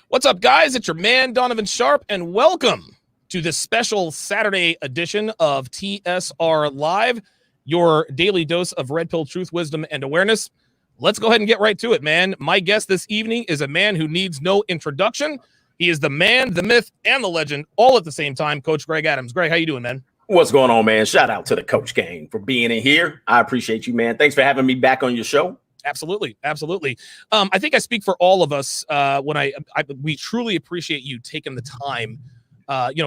What's up, guys? It's your man, Donovan Sharpe, and welcome to this special Saturday edition of TSR Live, your daily dose of red pill truth, wisdom, and awareness. Let's go ahead and get right to it, man. My guest this evening is a man who needs no introduction. He is the man, the myth, and the legend, all at the same time, Coach Greg Adams. Greg, how you doing, man? What's going on, man? Shout out to the Coach Gang for being in here. I appreciate you, man. Thanks for having me back on your show. Absolutely. Absolutely. I think I speak for all of us when we truly appreciate you taking the time,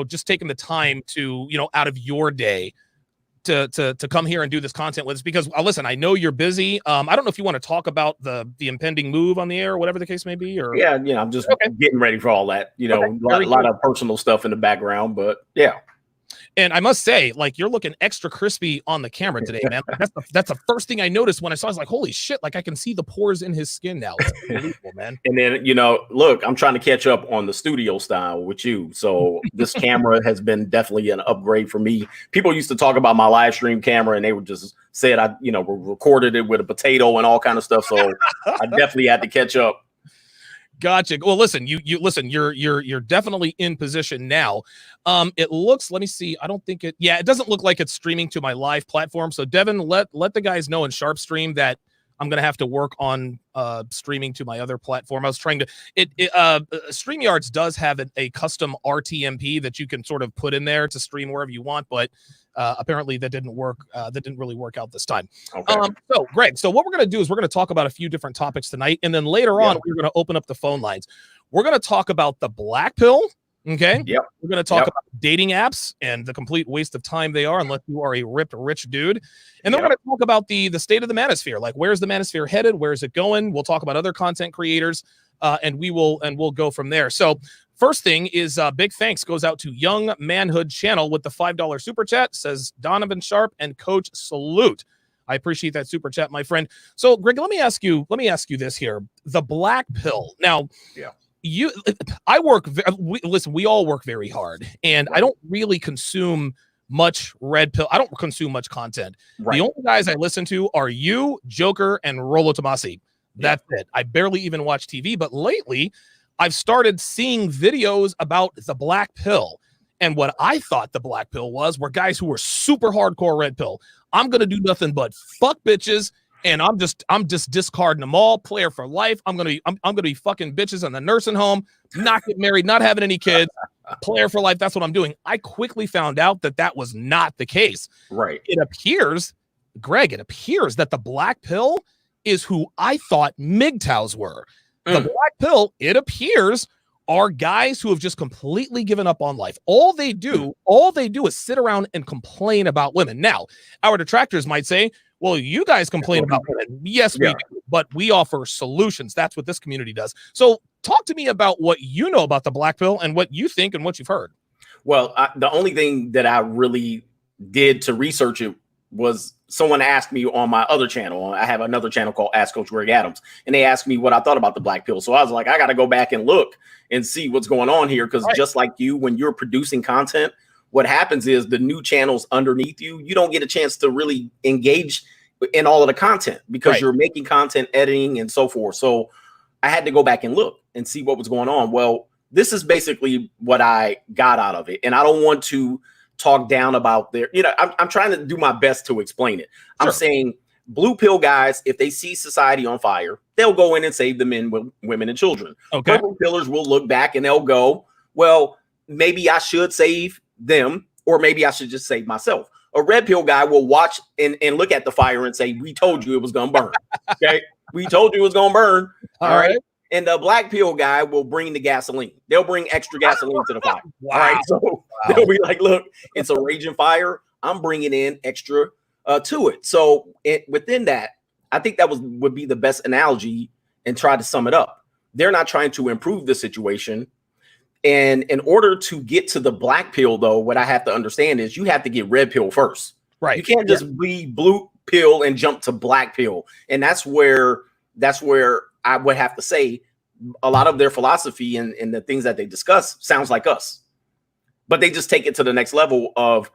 just taking the time to, out of your day to come here and do this content with us, because listen, I know you're busy. I don't know if you want to talk about the impending move on the air or whatever the case may be, or yeah, I'm just getting ready for all that, a lot of personal stuff in the background, but yeah. And I must say, like, you're looking extra crispy on the camera today, man. Like, that's the first thing I noticed when I saw. I was like, holy shit! Like, I can see the pores in his skin now. It's unbelievable, man. And then, look, I'm trying to catch up on the studio style with you. So this camera has been definitely an upgrade for me. People used to talk about my live stream camera, and they would just say I recorded it with a potato and all kind of stuff. So I definitely had to catch up. Gotcha. Well, listen, you're definitely in position now. It looks, let me see. I don't think it doesn't look like it's streaming to my live platform. So Devin, let the guys know in Sharpe Stream that I'm going to have to work on streaming to my other platform. I was trying to, StreamYards does have a custom RTMP that you can sort of put in there to stream wherever you want, but apparently that didn't work. That didn't really work out this time. Okay. So Greg, what we're going to do is we're going to talk about a few different topics tonight. And then later on, we're going to open up the phone lines. We're going to talk about the black pill. Okay. Yep. We're going to talk about dating apps and the complete waste of time they are, unless you are a ripped, rich dude. And then we're going to talk about the state of the Manosphere. Like, where's the Manosphere headed? Where's it going? We'll talk about other content creators, and we'll go from there. So first thing is big thanks goes out to Young Manhood Channel with the $5 super chat. Says Donovan Sharpe and Coach salute. I appreciate that super chat, my friend. So Greg, let me ask you this here: the black pill. Now, we all work very hard, and I don't really consume much red pill. I don't consume much content. Right. The only guys I listen to are you, Joker, and Rolo Tomasi. That's it. I barely even watch TV, but lately I've started seeing videos about the black pill. And what I thought the black pill were guys who were super hardcore red pill. I'm going to do nothing but fuck bitches, and I'm just discarding them all, player for life. I'm going to be fucking bitches in the nursing home, not get married, not having any kids, player for life. That's what I'm doing. I quickly found out that was not the case. Right. It appears, Greg, that the black pill is who I thought MGTOWs were. The black pill, it appears, are guys who have just completely given up on life. All they do is sit around and complain about women. Now, our detractors might say, well, you guys complain about women. Yes, we do, but we offer solutions. That's what this community does. So talk to me about what you know about the black pill and what you think and what you've heard. Well, the only thing that I really did to research it was someone asked me on my other channel. I have another channel called Ask Coach Greg Adams, and they asked me what I thought about the black pill. So I was like, I got to go back and look and see what's going on here. Because just like you, when you're producing content, what happens is the new channels underneath you don't get a chance to really engage in all of the content because you're making content, editing, and so forth. So I had to go back and look and see what was going on. Well, this is basically what I got out of it. And I don't want to talk down about I'm trying to do my best to explain it. Sure. I'm saying blue pill guys, if they see society on fire, they'll go in and save the men, women, and children. Okay. Purple pillars will look back and they'll go, well, maybe I should save them, or maybe I should just save myself. A red pill guy will watch and look at the fire and say, we told you it was going to burn. Okay. We told you it was going to burn. All right. And the black pill guy will bring the gasoline. They'll bring extra gasoline to the fire. Wow. All right. So they'll be like, look, it's a raging fire. I'm bringing in extra to it. So within that, I think that would be the best analogy and try to sum it up. They're not trying to improve the situation. And in order to get to the black pill, though, what I have to understand is you have to get red pill first. Right. You can't just be blue pill and jump to black pill. And that's where I would have to say a lot of their philosophy and the things that they discuss sounds like us. But they just take it to the next level of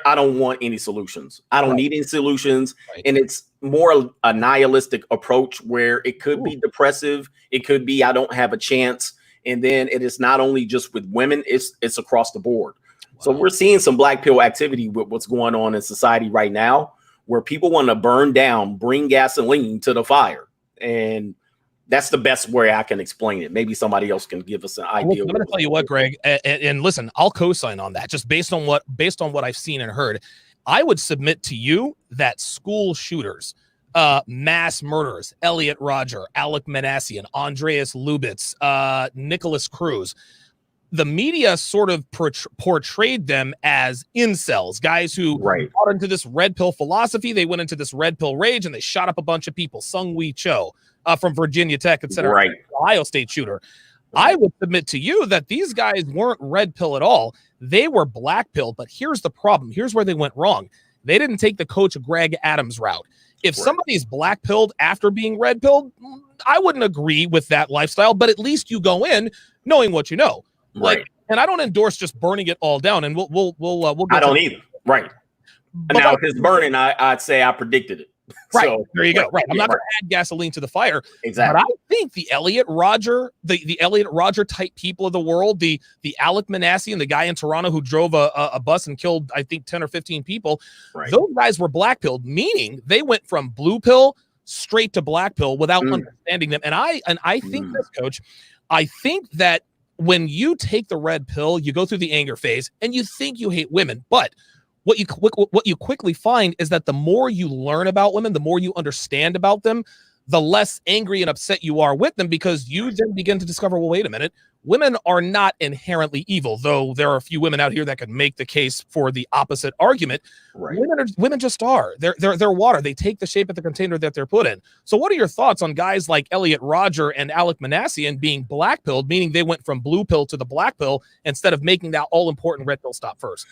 I don't want any solutions. I don't need any solutions. Right. And more a nihilistic approach where it could be depressive. It could be, I don't have a chance. And then it is not only just with women, it's across the board. Wow. So we're seeing some black pill activity with what's going on in society right now, where people want to burn down, bring gasoline to the fire. And that's the best way I can explain it. Maybe somebody else can give us an idea. I'm going to tell you what, Greg, and listen, I'll co-sign on that just based on what I've seen and heard. I would submit to you that school shooters, mass murderers, Elliot Rodger, Alec Manassian, Andreas Lubitz, Nicholas Cruz, the media sort of portrayed them as incels, guys who got into this red pill philosophy. They went into this red pill rage and they shot up a bunch of people. Sung Wee Cho from Virginia Tech, etc. Ohio State shooter. I would submit to you that these guys weren't red pill at all. They were black pill. But here's the problem. Here's where they went wrong. They didn't take the Coach Greg Adams route. If somebody's black pilled after being red pilled, I wouldn't agree with that lifestyle. But at least you go in knowing what you know. Like, and I don't endorse just burning it all down. And we'll get I don't either. Right. But now if it's burning, I'd say I predicted it. Right. So, there you go. Right. I'm not going to add gasoline to the fire. Exactly. But I think the Elliot Rodger, the Elliot Rodger type people of the world, the Alec Manassian, the guy in Toronto who drove a bus and killed, I think, 10 or 15 people. Those guys were black pilled, meaning they went from blue pill straight to black pill without understanding them. And I think this, Coach, I think that when you take the red pill, you go through the anger phase and you think you hate women, but what you quickly find is that the more you learn about women, the more you understand about them, the less angry and upset you are with them, because you then begin to discover, well, wait a minute, women are not inherently evil, though there are a few women out here that could make the case for the opposite argument. Women just are. They're water. They take the shape of the container that they're put in. So what are your thoughts on guys like Elliot Rodger and Alec Manassian being black pilled, meaning they went from blue pill to the black pill instead of making that all important red pill stop first?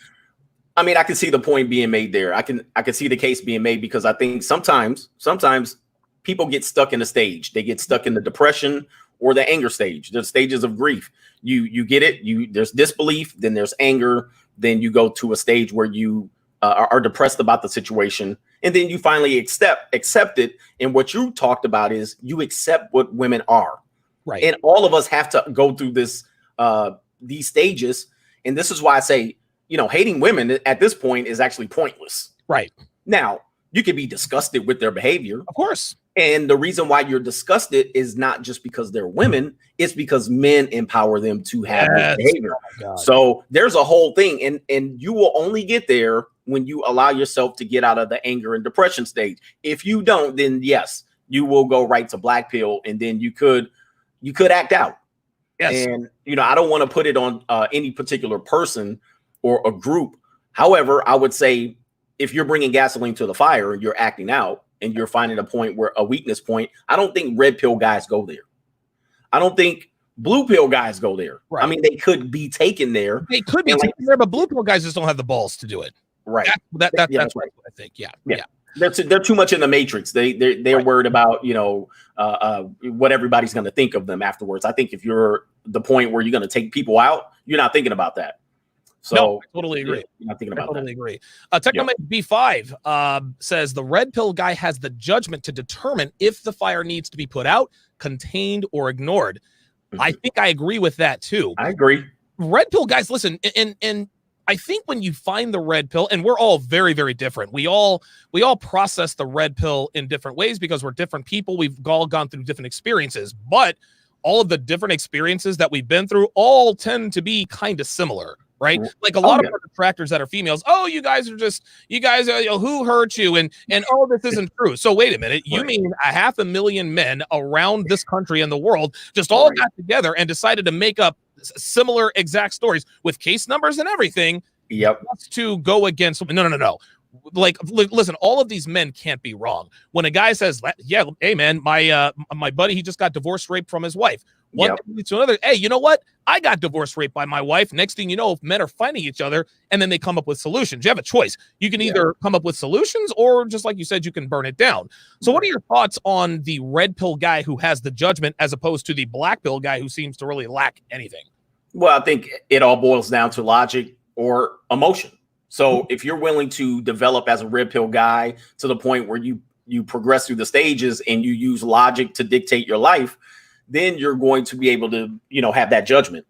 I mean, I can see the point being made there. I can see the case being made, because I think sometimes people get stuck in a stage. They get stuck in the depression or the anger stage, the stages of grief. You get it. There's disbelief, then there's anger, then you go to a stage where you are depressed about the situation, and then you finally accept it. And what you talked about is you accept what women are. Right. And all of us have to go through these stages. And this is why I say, hating women at this point is actually pointless. Right. Now, you can be disgusted with their behavior. Of course. And the reason why you're disgusted is not just because they're women, it's because men empower them to have this behavior. Oh, so there's a whole thing. And you will only get there when you allow yourself to get out of the anger and depression stage. If you don't, then yes, you will go right to black pill, and then you could act out. Yes. And, I don't want to put it on any particular person or a group. However, I would say if you're bringing gasoline to the fire and you're acting out and you're finding a weakness point, I don't think red pill guys go there. I don't think blue pill guys go there. Right. I mean, they could be taken there. They could be taken there, but blue pill guys just don't have the balls to do it. Right. That's what I think. Yeah. They're too much in the matrix. They're worried about, what everybody's going to think of them afterwards. I think if you're the point where you're going to take people out, you're not thinking about that. So no, I totally agree. You're not thinking about totally agree. Technomate B5 says the red pill guy has the judgment to determine if the fire needs to be put out, contained, or ignored. I think I agree with that too. I agree. Red pill guys, listen, and I think when you find the red pill, and we're all very, very different. We all process the red pill in different ways because we're different people. We've all gone through different experiences, but all of the different experiences that we've been through all tend to be kind of similar. Right. Like a lot of our detractors that are females. Oh, you guys are who hurt you? And oh, this isn't true. So wait a minute. You mean 500,000 men around this country and the world just all got together and decided to make up similar exact stories with case numbers and everything? Yep. To go against. No. Like, listen, all of these men can't be wrong. When a guy says, yeah, hey, man, my buddy, he just got divorced, raped from his wife. One thing leads to another. Hey, you know what? I got divorced, raped by my wife. Next thing you know, if men are fighting each other, and then they come up with solutions. You have a choice. You can either come up with solutions, or just like you said, you can burn it down. So what are your thoughts on the red pill guy who has the judgment as opposed to the black pill guy who seems to really lack anything? Well, I think it all boils down to logic or emotion. So if you're willing to develop as a red pill guy to the point where you you progress through the stages and you use logic to dictate your life, then you're going to be able to, have that judgment.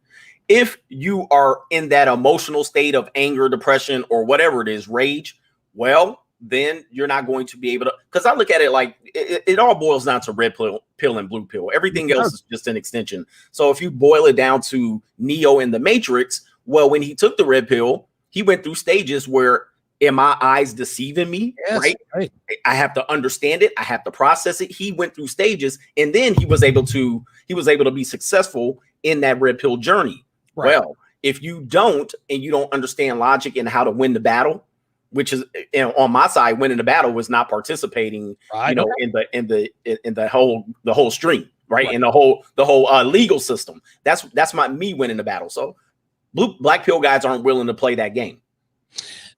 If you are in that emotional state of anger, depression, or whatever it is, rage, well, then you're not going to be able to, because I look at it like it all boils down to red pill and blue pill. Everything else is just an extension. So if you boil it down to Neo in the Matrix, well, when he took the red pill, he went through stages where, am my eyes deceiving me? Yes, right. I have to understand it. I have to process it. He went through stages, and then he was able to be successful in that red pill journey. Right. Well, if you don't, and you don't understand logic and how to win the battle, which is, on my side, winning the battle was not participating, in the whole stream, right? In the whole legal system. That's me winning the battle. So black pill guys aren't willing to play that game.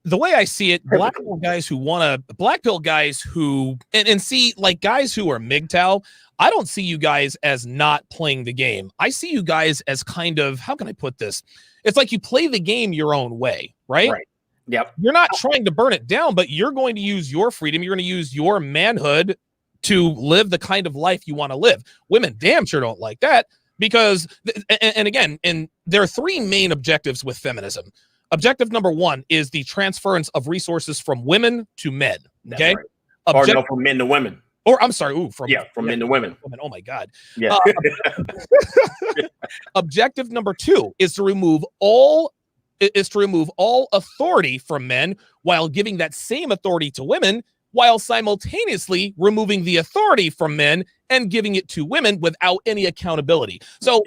The way I see it, black pill guys who and see, like, guys who are MGTOW, I don't see you guys as not playing the game. I see you guys as kind of, how can I put this? It's like you play the game your own way, right? Right. Yep. You're not trying to burn it down, but you're going to use your freedom. You're going to use your manhood to live the kind of life you want to live. Women damn sure don't like that, because, and again, there are three main objectives with feminism. Objective number one is the transference of resources from women to men. Okay. Right. From men to women. Or I'm sorry, from men to women. Oh my God. Yeah. Objective number two is to remove all authority from men while giving that same authority to women, while simultaneously removing the authority from men and giving it to women without any accountability. So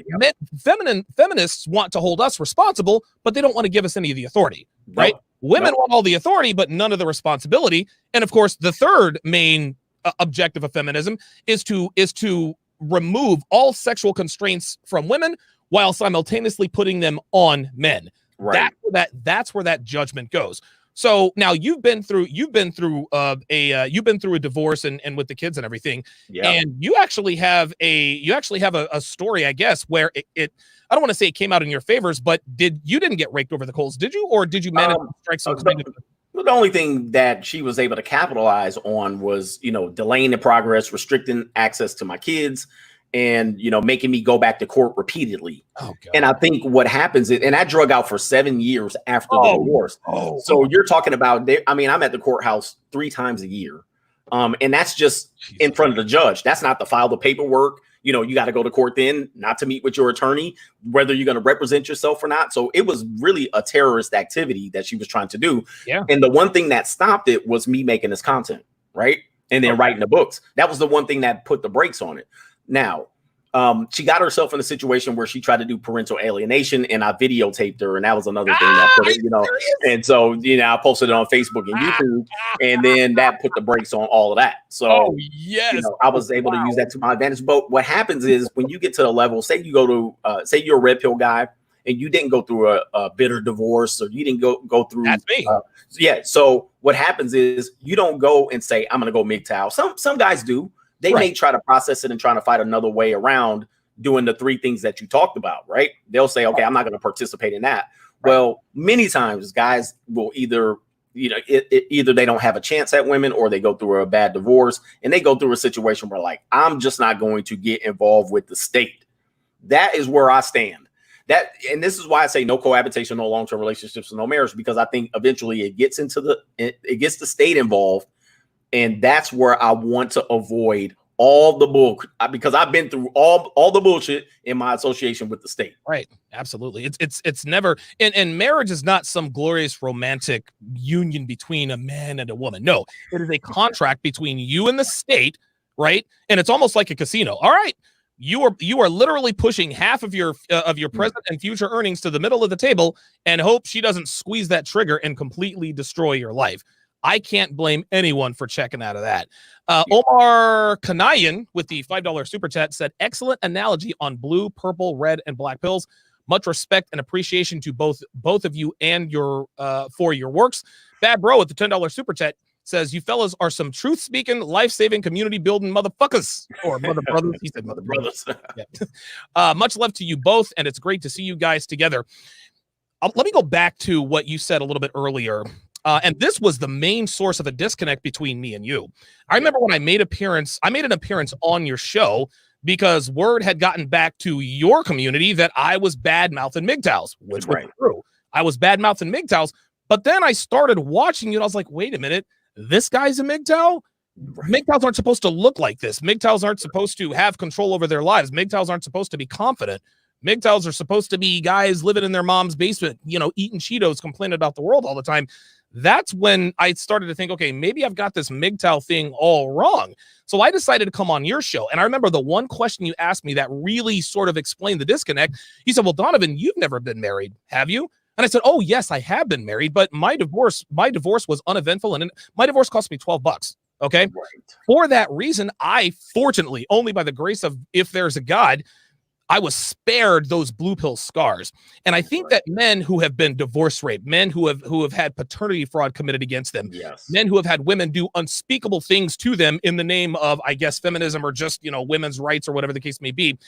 feminists want to hold us responsible, but they don't want to give us any of the authority, right? Women want all the authority, but none of the responsibility. And of course, the third main objective of feminism is to remove all sexual constraints from women while simultaneously putting them on men. Right. That's where that judgment goes. So now you've been through a divorce and with the kids and everything. Yeah. And you actually have a story, I guess, where it I don't want to say it came out in your favors, but you didn't get raked over the coals, did you? Or did you manage to strike some the only thing that she was able to capitalize on was, delaying the progress, restricting access to my kids, and, making me go back to court repeatedly. Oh, God. And I think what happens is, and I drug out for 7 years after the divorce. So you're talking about, I'm at the courthouse 3 times a year. And that's just in front of the judge. That's not to file the paperwork. You got to go to court then, not to meet with your attorney, whether you're going to represent yourself or not. So it was really a terrorist activity that she was trying to do. Yeah. And the one thing that stopped it was me making this content, right? And then writing the books. That was the one thing that put the brakes on it. Now, she got herself in a situation where she tried to do parental alienation, and I videotaped her, and that was another thing that put it, and so, I posted it on Facebook and YouTube, and then that put the brakes on all of that. So, I was able to use that to my advantage. But what happens is, when you get to the level, say you go to, say you're a red pill guy, and you didn't go through a bitter divorce, or you didn't go through. That's me. So what happens is, you don't go and say, I'm going to go MGTOW. Some guys do. They may try to process it and try to find another way around doing the 3 things that you talked about, right? They'll say, okay, I'm not going to participate in that. Right. Well, many times guys will either they don't have a chance at women, or they go through a bad divorce, and they go through a situation where, like, I'm just not going to get involved with the state. That is where I stand. And this is why I say no cohabitation, no long-term relationships, no marriage, because I think eventually it gets the state involved. And that's where I want to avoid all the bull, because I've been through all the bullshit in my association with the state. Right. Absolutely. It's never, and marriage is not some glorious romantic union between a man and a woman. No, it is a contract between you and the state. Right. And it's almost like a casino. All right. You are literally pushing half of your present and future earnings to the middle of the table and hope she doesn't squeeze that trigger and completely destroy your life. I can't blame anyone for checking out of that. Omar Kanayan with the $5 super chat said, excellent analogy on blue, purple, red, and black pills. Much respect and appreciation to both of you and your for your works. Bad Bro with the $10 super chat says, you fellas are some truth-speaking, life-saving, community-building motherfuckers. Or mother brothers. He said mother brothers. Yeah. Much love to you both, and it's great to see you guys together. Let me go back to what you said a little bit earlier. And this was the main source of a disconnect between me and you. I remember when I made an appearance on your show because word had gotten back to your community that I was bad-mouthing MGTOWs, which was true. I was bad-mouthing MGTOWs, but then I started watching you and I was like, wait a minute, this guy's a MGTOW? MGTOWs aren't supposed to look like this. MGTOWs aren't supposed to have control over their lives. MGTOWs aren't supposed to be confident. MGTOWs are supposed to be guys living in their mom's basement, eating Cheetos, complaining about the world all the time. That's when I started to think, okay, maybe I've got this MGTOW thing all wrong. So I decided to come on your show. And I remember the one question you asked me that really sort of explained the disconnect. You said, well, Donovan, you've never been married, have you? And I said, oh, yes, I have been married, but my divorce was uneventful. And my divorce cost me $12. Okay. For that reason, I fortunately, only by the grace of if there's a God, I was spared those blue pill scars. And I think that men who have been divorce raped, men who have had paternity fraud committed against them, men who have had women do unspeakable things to them in the name of, I guess, feminism or just, women's rights or whatever the case may be.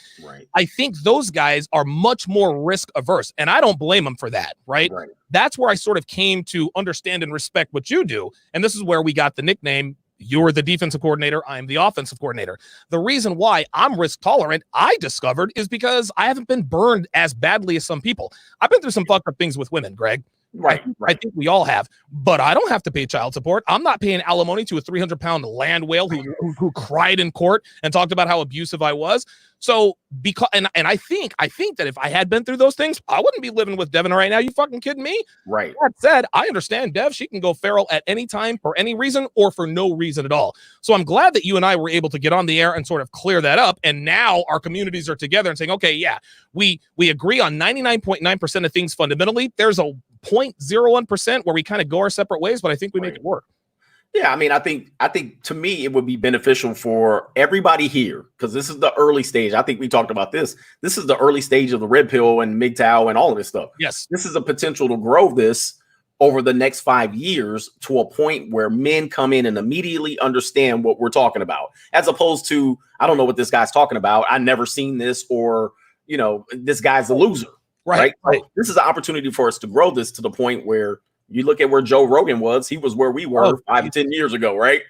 I think those guys are much more risk averse. And I don't blame them for that. Right. That's where I sort of came to understand and respect what you do. And this is where we got the nickname. You're the defensive coordinator. I'm the offensive coordinator. The reason why I'm risk tolerant, I discovered, is because I haven't been burned as badly as some people. I've been through some fucked up things with women, Greg. I think we all have, but I don't have to pay child support. I'm not paying alimony to a 300-pound land whale who cried in court and talked about how abusive I was. So because I think that if I had been through those things, I wouldn't be living with Devin right now. You fucking kidding me? That said, I understand Dev. She can go feral at any time for any reason or for no reason at all. So I'm glad that you and I were able to get on the air and sort of clear that up. And now our communities are together and saying, okay, yeah, we agree on 99.9% of things fundamentally. There's a 0.01% where we kind of go our separate ways, but I think we make it work. Yeah, I mean, I think to me it would be beneficial for everybody here because this is the early stage. I think we talked about this. This is the early stage of the red pill and MGTOW and all of this stuff. Yes, this is a potential to grow this over the next 5 years to a point where men come in and immediately understand what we're talking about, as opposed to I don't know what this guy's talking about. I never seen this, or this guy's a loser. Right. So this is an opportunity for us to grow this to the point where you look at where Joe Rogan was. He was where we were 5 to 10 years ago. Right.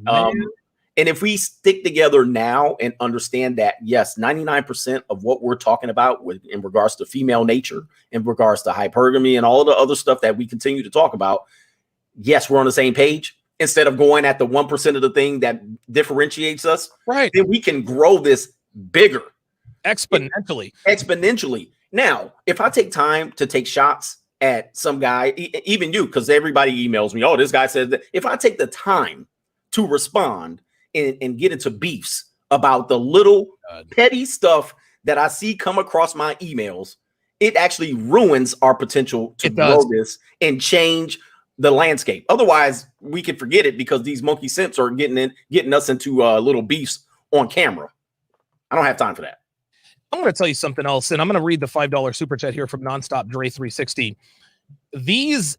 And if we stick together now and understand that, yes, 99% of what we're talking about in regards to female nature, in regards to hypergamy and all of the other stuff that we continue to talk about, yes, we're on the same page. Instead of going at the 1% of the thing that differentiates us, then we can grow this bigger. Exponentially. Now, if I take time to take shots at some guy, even you, because everybody emails me, oh, this guy says that. If I take the time to respond and get into beefs about the little petty stuff that I see come across my emails, it actually ruins our potential to grow this and change the landscape. Otherwise, we can forget it because these monkey simps are getting us into little beefs on camera. I don't have time for that. I'm going to tell you something else, and I'm going to read the $5 super chat here from Nonstop Dre 360. This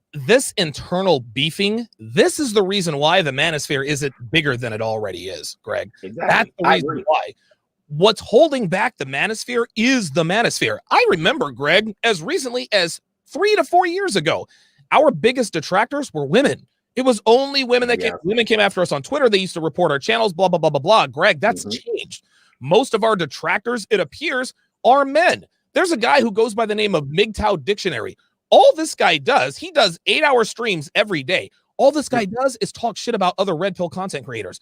internal beefing, this is the reason why the Manosphere isn't bigger than it already is, Greg. Exactly. That's the reason why. What's holding back the Manosphere is the Manosphere. I remember, Greg, as recently as 3 to 4 years ago, our biggest detractors were women. It was only women that came after us on Twitter. They used to report our channels, blah, blah, blah, blah, blah. Greg, that's changed. Most of our detractors, it appears, are men. There's a guy who goes by the name of MGTOW Dictionary. All this guy does, he does 8-hour streams every day. All this guy does is talk shit about other red pill content creators.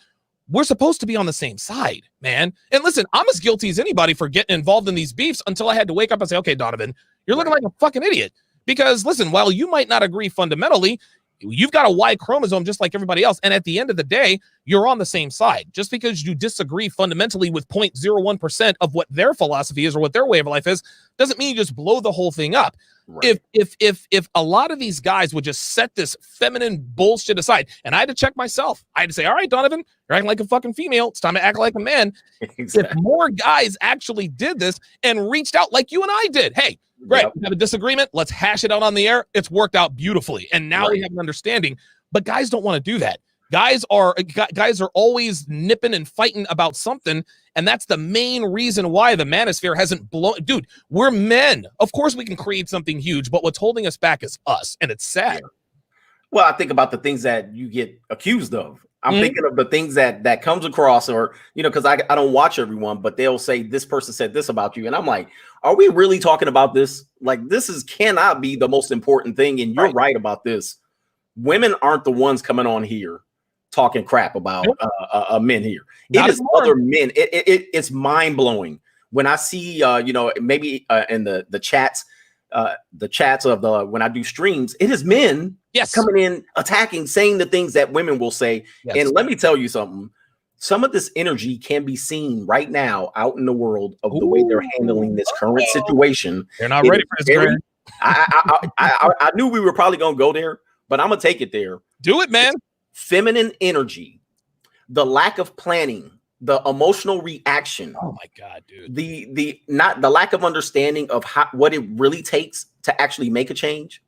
We're supposed to be on the same side, man. And listen, I'm as guilty as anybody for getting involved in these beefs until I had to wake up and say, okay, Donovan, you're looking like a fucking idiot. Because listen, while you might not agree fundamentally, you've got a Y chromosome just like everybody else. And at the end of the day, you're on the same side. Just because you disagree fundamentally with 0.01% of what their philosophy is or what their way of life is, doesn't mean you just blow the whole thing up. Right. If a lot of these guys would just set this feminine bullshit aside, and I had to check myself, I had to say, all right, Donovan, you're acting like a fucking female. It's time to act like a man. Exactly. If more guys actually did this and reached out like you and I did, hey, Greg, we have a disagreement. Let's hash it out on the air. It's worked out beautifully. And now we have an understanding. But guys don't want to do that. Guys are always nipping and fighting about something. And that's the main reason why the Manosphere hasn't blown. Dude, we're men. Of course we can create something huge, but what's holding us back is us. And it's sad. Well, I think about the things that you get accused of. I'm thinking of the things that comes across, or, you know, because I don't watch everyone, but they'll say this person said this about you. And I'm like, are we really talking about this? Like, cannot be the most important thing. And you're right about this. Women aren't the ones coming on here talking crap about men here. It is other men. It's mind blowing when I see, you know, maybe in the chats of when I do streams, it is men coming in, attacking, saying the things that women will say. And let me tell you something. Some of this energy can be seen right now out in the world of the way they're handling this current situation. They're not ready for this. I knew we were probably going to go there, but I'm going to take it there. Do it, man. Feminine energy, the lack of planning, the emotional reaction. Oh my God, dude. The lack of understanding of what it really takes to actually make a change.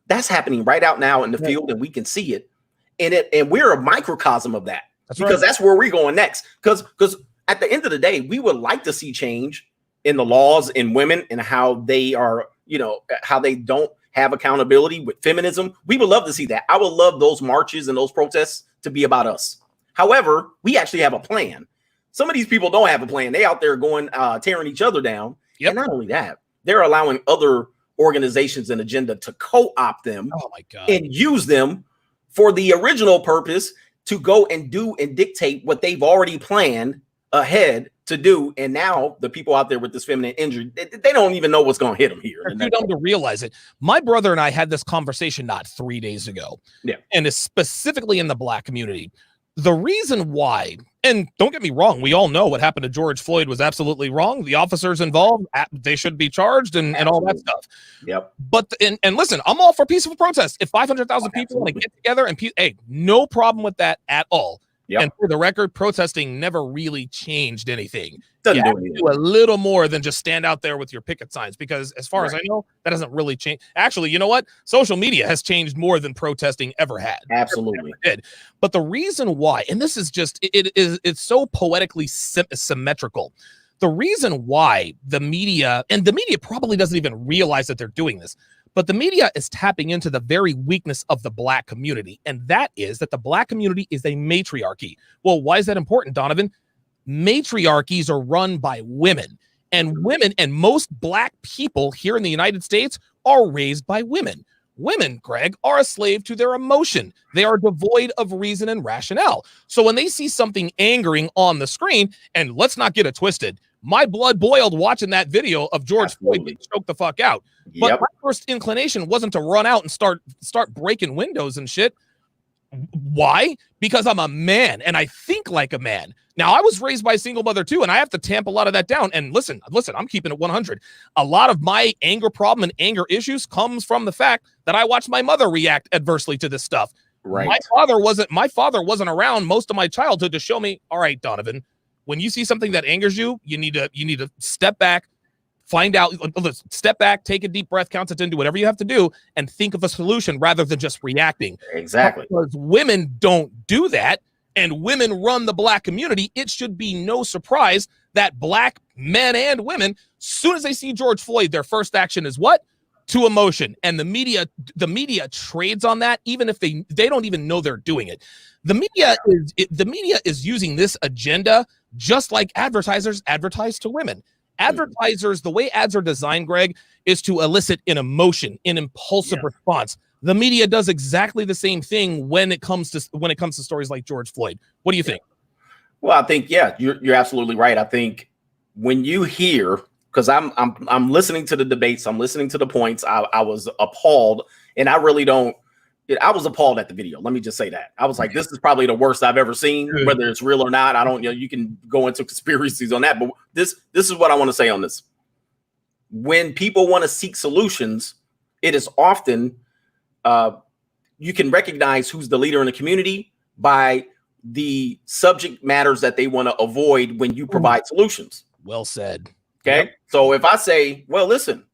That's happening right out now in the field, and we can see it. And we're a microcosm of that. That's where we're going next. Because at the end of the day, we would like to see change in the laws in women and how they are, you know, how they don't have accountability with feminism. We would love to see that. I would love those marches and those protests to be about us. However, we actually have a plan. Some of these people don't have a plan. They out there going, tearing each other down. And not only that, they're allowing other organizations and agenda to co-opt them and use them for the original purpose to go and do and dictate what they've already planned ahead to do. And now the people out there with this feminine injury, they don't even know what's going to hit them here. They're too dumb to realize it. My brother and I had this conversation not 3 days ago. And it's specifically in the Black community. The reason why, and don't get me wrong, we all know what happened to George Floyd was absolutely wrong. The officers involved, they should be charged and all that stuff. But, and listen, I'm all for peaceful protest. If 500,000 people want to get together and, hey, no problem with that at all. And for the record, protesting never really changed anything. Doesn't do a little more than just stand out there with your picket signs, because as far as I know, that doesn't really change. Actually, you know what? Social media has changed more than protesting ever had. Absolutely. Ever did. But the reason why, and this is just, it's so poetically symmetrical. The reason why the media probably doesn't even realize that they're doing this, but the media is tapping into the very weakness of the Black community. And that is that the Black community is a matriarchy. Well, why is that important, Donovan? Matriarchies are run by women, and most Black people here in the United States are raised by women. Women, Greg, are a slave to their emotion. They are devoid of reason and rationale. So when they see something angering on the screen, and let's not get it twisted, my blood boiled watching that video of George Floyd getting choked the fuck out. But my first inclination wasn't to run out and start breaking windows and shit. Why? Because I'm a man and I think like a man. Now, I was raised by a single mother too, and I have to tamp a lot of that down. And listen, I'm keeping it 100. A lot of my anger problem and anger issues comes from the fact that I watched my mother react adversely to this stuff. My father wasn't around most of my childhood to show me, all right, Donovan, when you see something that angers you, you need to step back, find out, step back, take a deep breath, count it 10, do whatever you have to do, and think of a solution rather than just reacting. Exactly. Because women don't do that, and women run the Black community. It should be no surprise that Black men and women, soon as they see George Floyd, their first action is what? To emotion. And the media trades on that, even if they don't even know they're doing it. The media is using this agenda just like advertisers advertise to women. Advertisers, the way ads are designed, Greg, is to elicit an emotion, an impulsive response. The media does exactly the same thing when it comes to stories like George Floyd. What do you think? Well, I think you're absolutely right. I think when you hear, because I'm listening to the debates, I'm listening to the points, I was appalled, and I was appalled at the video. Let me just say that. I was like, this is probably the worst I've ever seen, whether it's real or not. I don't, you can go into conspiracies on that, but this is what I want to say on this. When people want to seek solutions, it is often, you can recognize who's the leader in the community by the subject matters that they want to avoid when you provide solutions. Well said. Okay. So if I say, well, listen,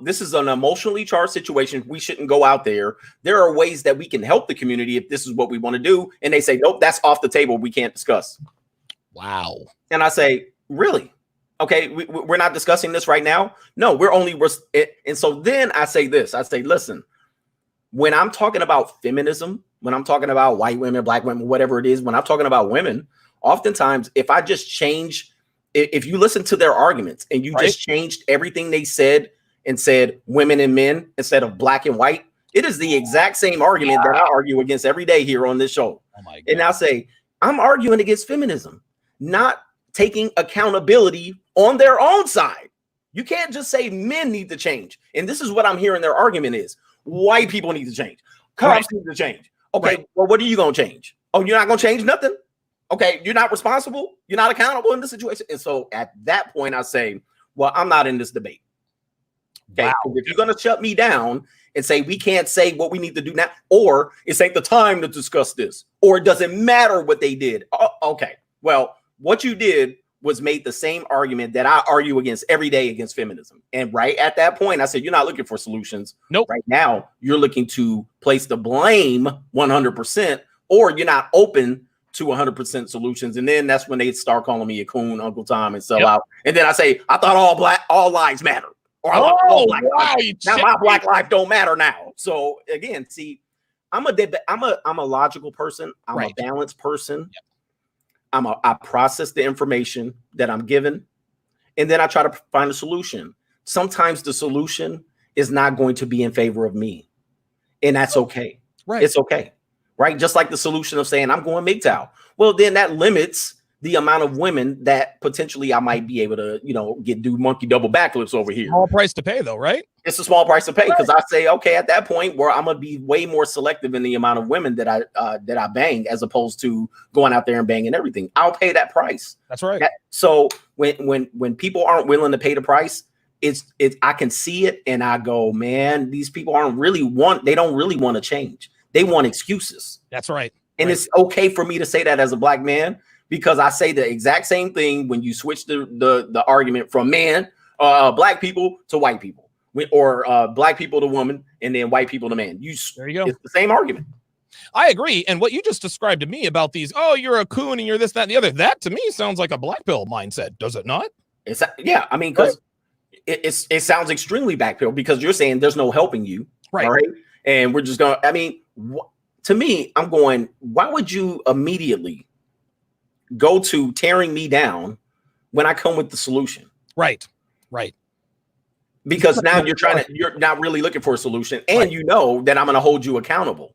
this is an emotionally charged situation. We shouldn't go out there. There are ways that we can help the community if this is what we want to do. And they say, nope, that's off the table. We can't discuss. Wow. And I say, really? Okay, we're not discussing this right now. No, we're only. And so then I say this. I say, listen, when I'm talking about feminism, when I'm talking about white women, black women, whatever it is, when I'm talking about women, oftentimes if I just change, if you listen to their arguments and you just changed everything they said and said women and men instead of black and white, it is the exact same argument that I argue against every day here on this show. Oh my God. And I'll say, I'm arguing against feminism, not taking accountability on their own side. You can't just say men need to change. And this is what I'm hearing their argument is. White people need to change. Cops need to change. Okay, well, what are you going to change? Oh, you're not going to change nothing? Okay, you're not responsible? You're not accountable in this situation? And so at that point, I say, well, I'm not in this debate. Okay, wow. If you're going to shut me down and say we can't say what we need to do now, or it's ain't the time to discuss this, or it doesn't matter what they did. Okay, well, what you did was made the same argument that I argue against every day against feminism. And right at that point, I said, you're not looking for solutions. Nope. Right now, you're looking to place the blame 100%, or you're not open to 100% solutions. And then that's when they start calling me a coon, Uncle Tom, and sell out. And then I say, I thought all lives matter. Or all black lives. Now my black life don't matter now. So again, see, I'm a logical person. I'm a balanced person. Yep. I process the information that I'm given, and then I try to find a solution. Sometimes the solution is not going to be in favor of me, and that's okay. Right. It's okay. Right. Just like the solution of saying I'm going MGTOW. Well, then that limits the amount of women that potentially I might be able to, do monkey double backflips over here. Small price to pay though, right? It's a small price to pay because I say, okay, at that point where I'm going to be way more selective in the amount of women that I bang, as opposed to going out there and banging everything. I'll pay that price. That's right. So when people aren't willing to pay the price, I can see it and I go, man, these people they don't really want to change. They want excuses. That's right. And it's okay for me to say that as a black man, because I say the exact same thing when you switch the argument from black people to white people, or black people to woman, and then white people to man. There you go. It's the same argument. I agree. And what you just described to me about these, oh, you're a coon and you're this, that, and the other, that to me sounds like a black pill mindset. Does it not? I mean, because it sounds extremely black pill, because you're saying there's no helping you. Right. All right. And we're just going to, I mean, to me, I'm going, why would you immediately go to tearing me down when I come with the solution? Right. Because now you're not really looking for a solution, and you know that I'm going to hold you accountable.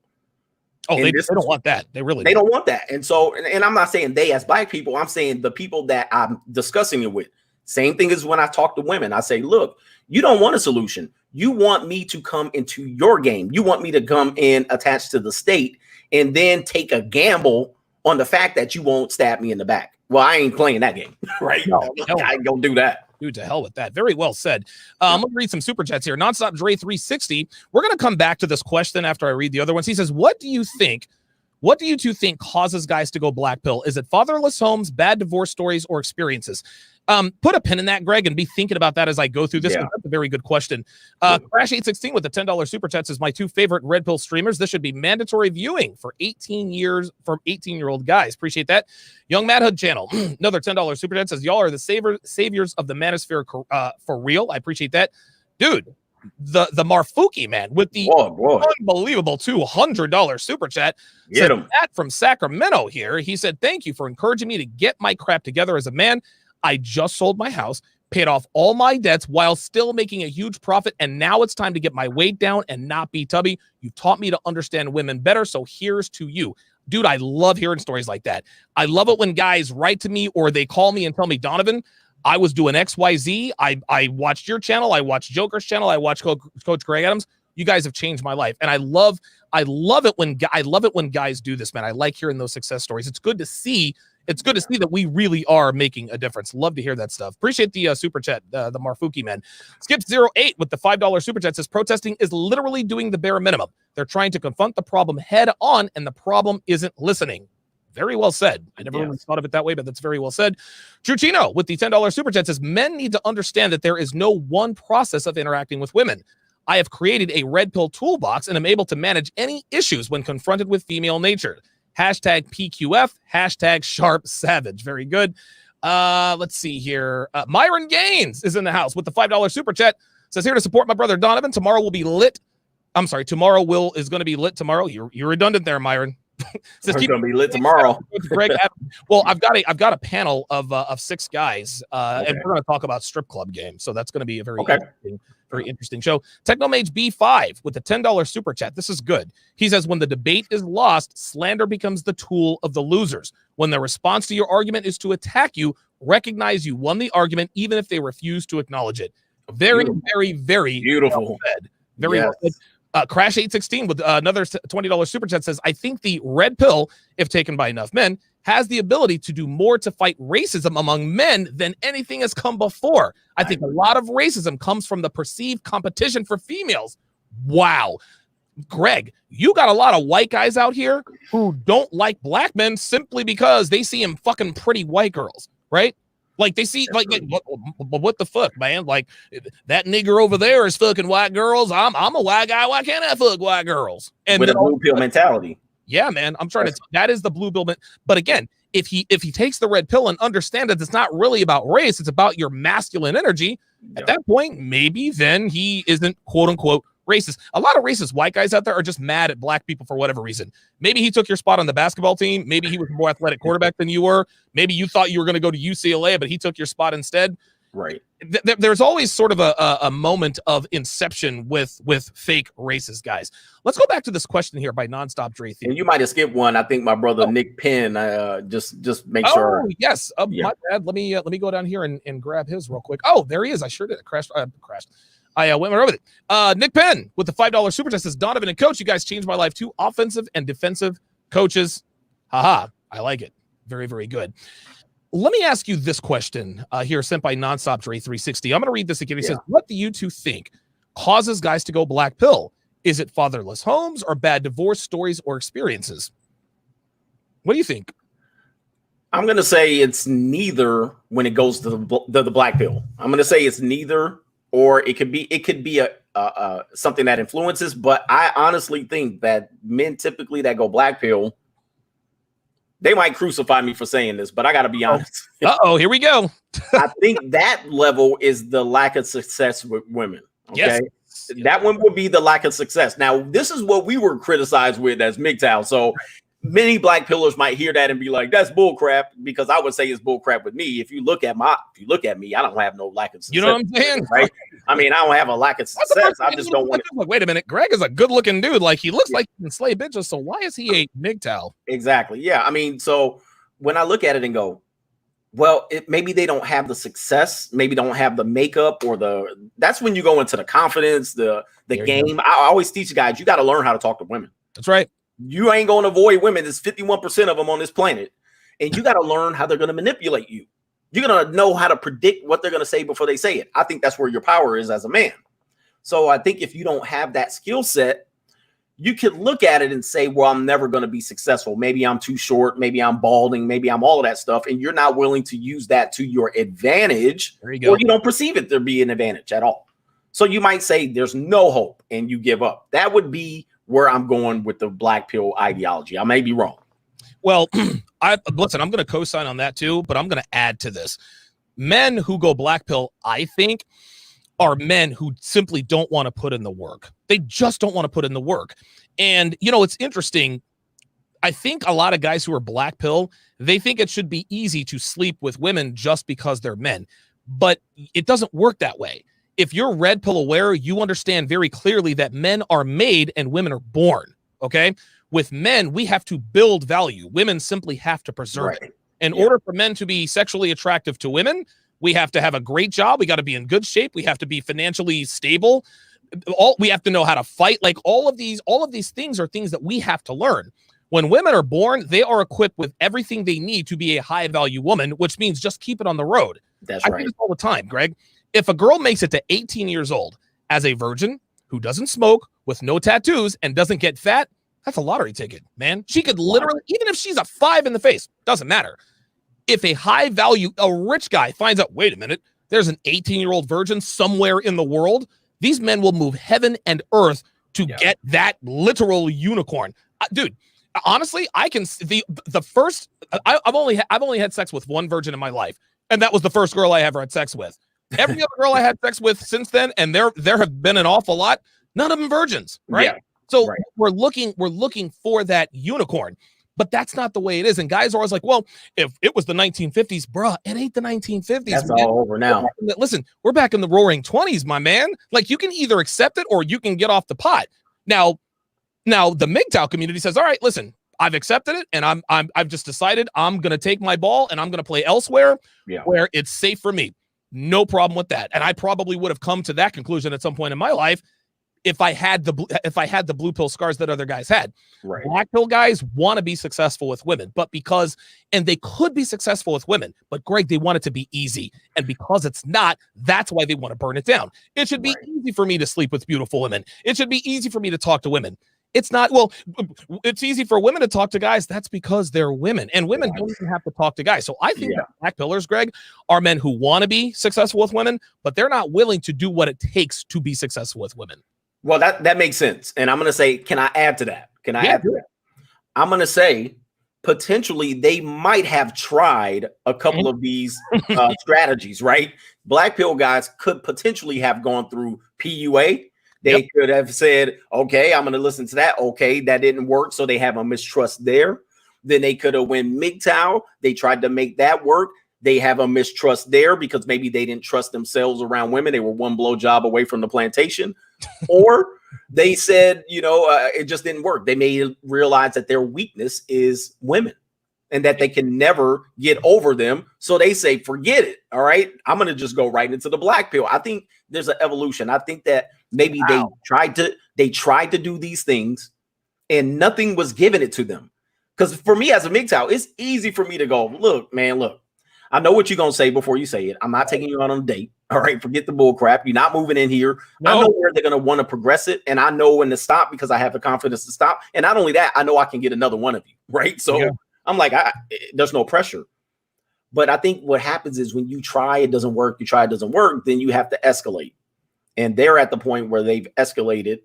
Oh, they don't want that. They don't want that. And so, and I'm not saying they as black people, I'm saying the people that I'm discussing it with. Same thing as when I talk to women. I say, look, you don't want a solution. You want me to come into your game. You want me to come in attached to the state and then take a gamble on the fact that you won't stab me in the back. Well, I ain't playing that game, right? No, I ain't gonna do that. Dude, to hell with that. Very well said. I'm gonna read some super chats here. Nonstop Dre 360. We're gonna come back to this question after I read the other ones. He says, what do you two think causes guys to go black pill? Is it fatherless homes, bad divorce stories, or experiences? Put a pin in that, Greg, and be thinking about that as I go through this. That's a very good question. Crash 816 with the $10 super chats is my two favorite red pill streamers. This should be mandatory viewing for 18-year-old guys. Appreciate that. Young Mad Hood channel, another $10 super chat says, y'all are the saviors of the Manosphere for real. I appreciate that. Dude, the Marfuki man with the unbelievable $200 super chat. Said that from Sacramento here. He said, thank you for encouraging me to get my crap together as a man. I just sold my house, paid off all my debts while still making a huge profit, and now it's time to get my weight down and not be tubby. You've taught me to understand women better, so here's to you. Dude, I love hearing stories like that. I love it when guys write to me or they call me and tell me, Donovan, I was doing XYZ. I watched your channel. I watched Joker's channel. I watched Coach Greg Adams. You guys have changed my life. And I love it when guys do this, man. I like hearing those success stories. It's good to see that we really are making a difference. Love to hear that stuff. Appreciate the super chat, the Marfuki man. Skip08 with the $5 super chat says, protesting is literally doing the bare minimum. They're trying to confront the problem head on, and the problem isn't listening. Very well said. I never really thought of it that way, but that's very well said. Truchino with the $10 super chat says, men need to understand that there is no one process of interacting with women. I have created a red pill toolbox and am able to manage any issues when confronted with female nature. Hashtag PQF, hashtag Sharpe Savage. Very good. Let's see here. Myron Gaines is in the house with the $5 super chat. Says, here to support my brother Donovan. Tomorrow will be lit I'm sorry, tomorrow is going to be lit tomorrow. You're redundant there, Myron. It's going to be lit tomorrow. Greg, well, I've got a panel of 6 guys, and we're going to talk about strip club games. So that's going to be a very interesting show. Technomage B5 with the $10 super chat. This is good. He says, when the debate is lost, slander becomes the tool of the losers. When the response to your argument is to attack you, recognize you won the argument, even if they refuse to acknowledge it. Very, very, very beautiful. Very well said. Crash 816 with another $20 super chat says, I think the red pill, if taken by enough men, has the ability to do more to fight racism among men than anything has come before. I think a lot of racism comes from the perceived competition for females. Wow. Greg, you got a lot of white guys out here who don't like black men simply because they see him fucking pretty white girls, right? Like they see, like what the fuck, man? Like that nigger over there is fucking white girls. I'm a white guy. Why can't I fuck white girls? And with a blue pill mentality. Yeah, man. I'm trying to. That is the blue pill. But again, if he takes the red pill and understands that it's not really about race, it's about your masculine energy. At that point, maybe then he isn't quote unquote racist. A lot of racist white guys out there are just mad at black people for whatever reason. Maybe he took your spot on the basketball team. Maybe he was a more athletic quarterback than you were. Maybe you thought you were going to go to UCLA, but he took your spot instead. Right. There's always sort of a moment of inception with fake racist guys. Let's go back to this question here by Nonstop Dre Theory. And you might have skipped one. I think my brother Nick Penn. Just make sure. Oh yes. My bad. Let me go down here and grab his real quick. Oh, there he is. I sure did. Crashed. I went right over it. Nick Penn with the $5 super chat says, Donovan and Coach, you guys changed my life. 2 offensive and defensive coaches. Haha. I like it. Very, very good. Let me ask you this question here sent by Nonstop Dre 360. I'm going to read this again. He says, what do you 2 think causes guys to go black pill? Is it fatherless homes or bad divorce stories or experiences? What do you think? I'm going to say it's neither when it goes to the black pill. I'm going to say it's neither, or it could be a something that influences. But I honestly think that men typically that go black pill, they might crucify me for saying this, but I got to be honest. Here we go. I think that level is the lack of success with women. Okay. Yes. That one would be the lack of success. Now, this is what we were criticized with as MGTOW. So many black pillars might hear that and be like, that's bull crap, because I would say it's bull crap with me. If you look at me, I don't have no lack of success. You know what I'm saying? Right? I mean, I don't have a lack of success. I just don't want to. Like, wait a minute. Greg is a good looking dude. Like, he looks like he can slay bitches. So why is he a MGTOW? Exactly. Yeah. I mean, so when I look at it and go, well, maybe they don't have the success, maybe don't have the makeup that's when you go into the confidence, the game. I always teach guys, you got to learn how to talk to women. That's right. You ain't going to avoid women. There's 51% of them on this planet. And you got to learn how they're going to manipulate you. You're going to know how to predict what they're going to say before they say it. I think that's where your power is as a man. So I think if you don't have that skill set, you could look at it and say, well, I'm never going to be successful. Maybe I'm too short. Maybe I'm balding. Maybe I'm all of that stuff. And you're not willing to use that to your advantage. There you go. Or you don't perceive it to be an advantage at all. So you might say there's no hope and you give up. That would be where I'm going with the black pill ideology. I may be wrong. Well, listen, I'm going to co-sign on that too, but I'm going to add to this. Men who go black pill, I think, are men who simply don't want to put in the work. They just don't want to put in the work. And, you know, it's interesting. I think a lot of guys who are black pill, they think it should be easy to sleep with women just because they're men. But it doesn't work that way. If you're red pill aware, you understand very clearly that men are made and women are born. Okay. With men, we have to build value. Women simply have to preserve it. In order for men to be sexually attractive to women, we have to have a great job. We got to be in good shape. We have to be financially stable. We have to know how to fight. Like all of these things are things that we have to learn. When women are born, they are equipped with everything they need to be a high value woman, which means just keep it on the road. That's I do this all the time, Greg. If a girl makes it to 18 years old as a virgin who doesn't smoke, with no tattoos, and doesn't get fat, that's a lottery ticket, man. She could literally, even if she's a 5 in the face, doesn't matter. If a high value, a rich guy finds out, wait a minute, there's an 18-year-old virgin somewhere in the world, these men will move heaven and earth to get that literal unicorn. Dude, honestly, I can the first I've only had sex with one virgin in my life, and that was the first girl I ever had sex with. Every other girl I had sex with since then, and there have been an awful lot, None of them virgins, right? Yeah. So we're looking for that unicorn, but that's not the way it is. And guys are always like, well, if it was the 1950s, bruh, it ain't the 1950s. That's all over now. Listen, we're back in the roaring 20s, my man. Like, you can either accept it or you can get off the pot. Now the MGTOW community says, all right, listen, I've accepted it, and I've just decided I'm gonna take my ball and I'm gonna play elsewhere where it's safe for me. No problem with that. And I probably would have come to that conclusion at some point in my life if I had the blue pill scars that other guys had. Right. Black pill guys want to be successful with women, but and they could be successful with women, but Greg, they want it to be easy. And because it's not, that's why they want to burn it down. It should be easy for me to sleep with beautiful women. It should be easy for me to talk to women. It's not. Well, it's easy for women to talk to guys. That's because they're women, and women don't even have to talk to guys. So I think that black pillars, Greg, are men who want to be successful with women, but they're not willing to do what it takes to be successful with women. Well, that makes sense. And I'm going to say, can I add to that? I'm going to say, potentially, they might have tried a couple of these strategies, right? Black pill guys could potentially have gone through PUA. They could have said, okay, I'm going to listen to that. Okay, that didn't work. So they have a mistrust there. Then they could have went MGTOW. They tried to make that work. They have a mistrust there because maybe they didn't trust themselves around women. They were one blowjob away from the plantation. Or they said, it just didn't work. They may realize that their weakness is women and that they can never get over them. So they say, forget it. All right, I'm going to just go right into the black pill. I think there's an evolution. I think that maybe they tried to do these things and nothing was given it to them. Because for me as a MGTOW, it's easy for me to go, look, I know what you're going to say before you say it. I'm not taking you out on a date. All right. Forget the bull crap. You're not moving in here. No. I know where they're going to want to progress it. And I know when to stop because I have the confidence to stop. And not only that, I know I can get another one of you. Right. So I'm like, there's no pressure. But I think what happens is when you try, it doesn't work. You try, it doesn't work. Then you have to escalate. And they're at the point where they've escalated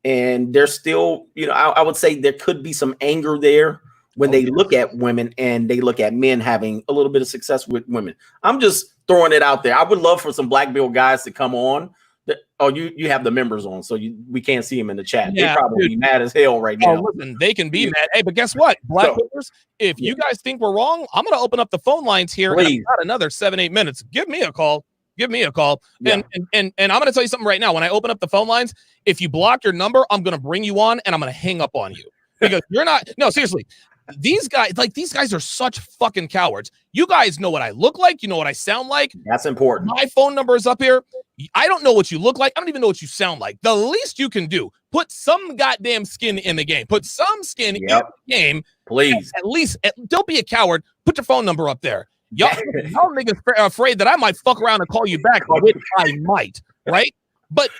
and they're still, I would say there could be some anger there. When they look at women and they look at men having a little bit of success with women. I'm just throwing it out there. I would love for some black bill guys to come on. You have the members on, so we can't see them in the chat. They're probably mad as hell right now. Listen, they can be mad. Hey, but guess what? Black pillars, if you guys think we're wrong, I'm going to open up the phone lines here in about another 7-8 minutes. Give me a call. And I'm going to tell you something right now. When I open up the phone lines, if you block your number, I'm going to bring you on and I'm going to hang up on you because you're not. No, seriously. These guys are such fucking cowards. You guys know what I look like. You know what I sound like. That's important. My phone number is up here. I don't know what you look like. I don't even know what you sound like. The least you can do, put some goddamn skin in the game. Put some skin in the game. Please. At least, don't be a coward. Put your phone number up there. Y'all niggas are afraid that I might fuck around and call you back, which I might, right? But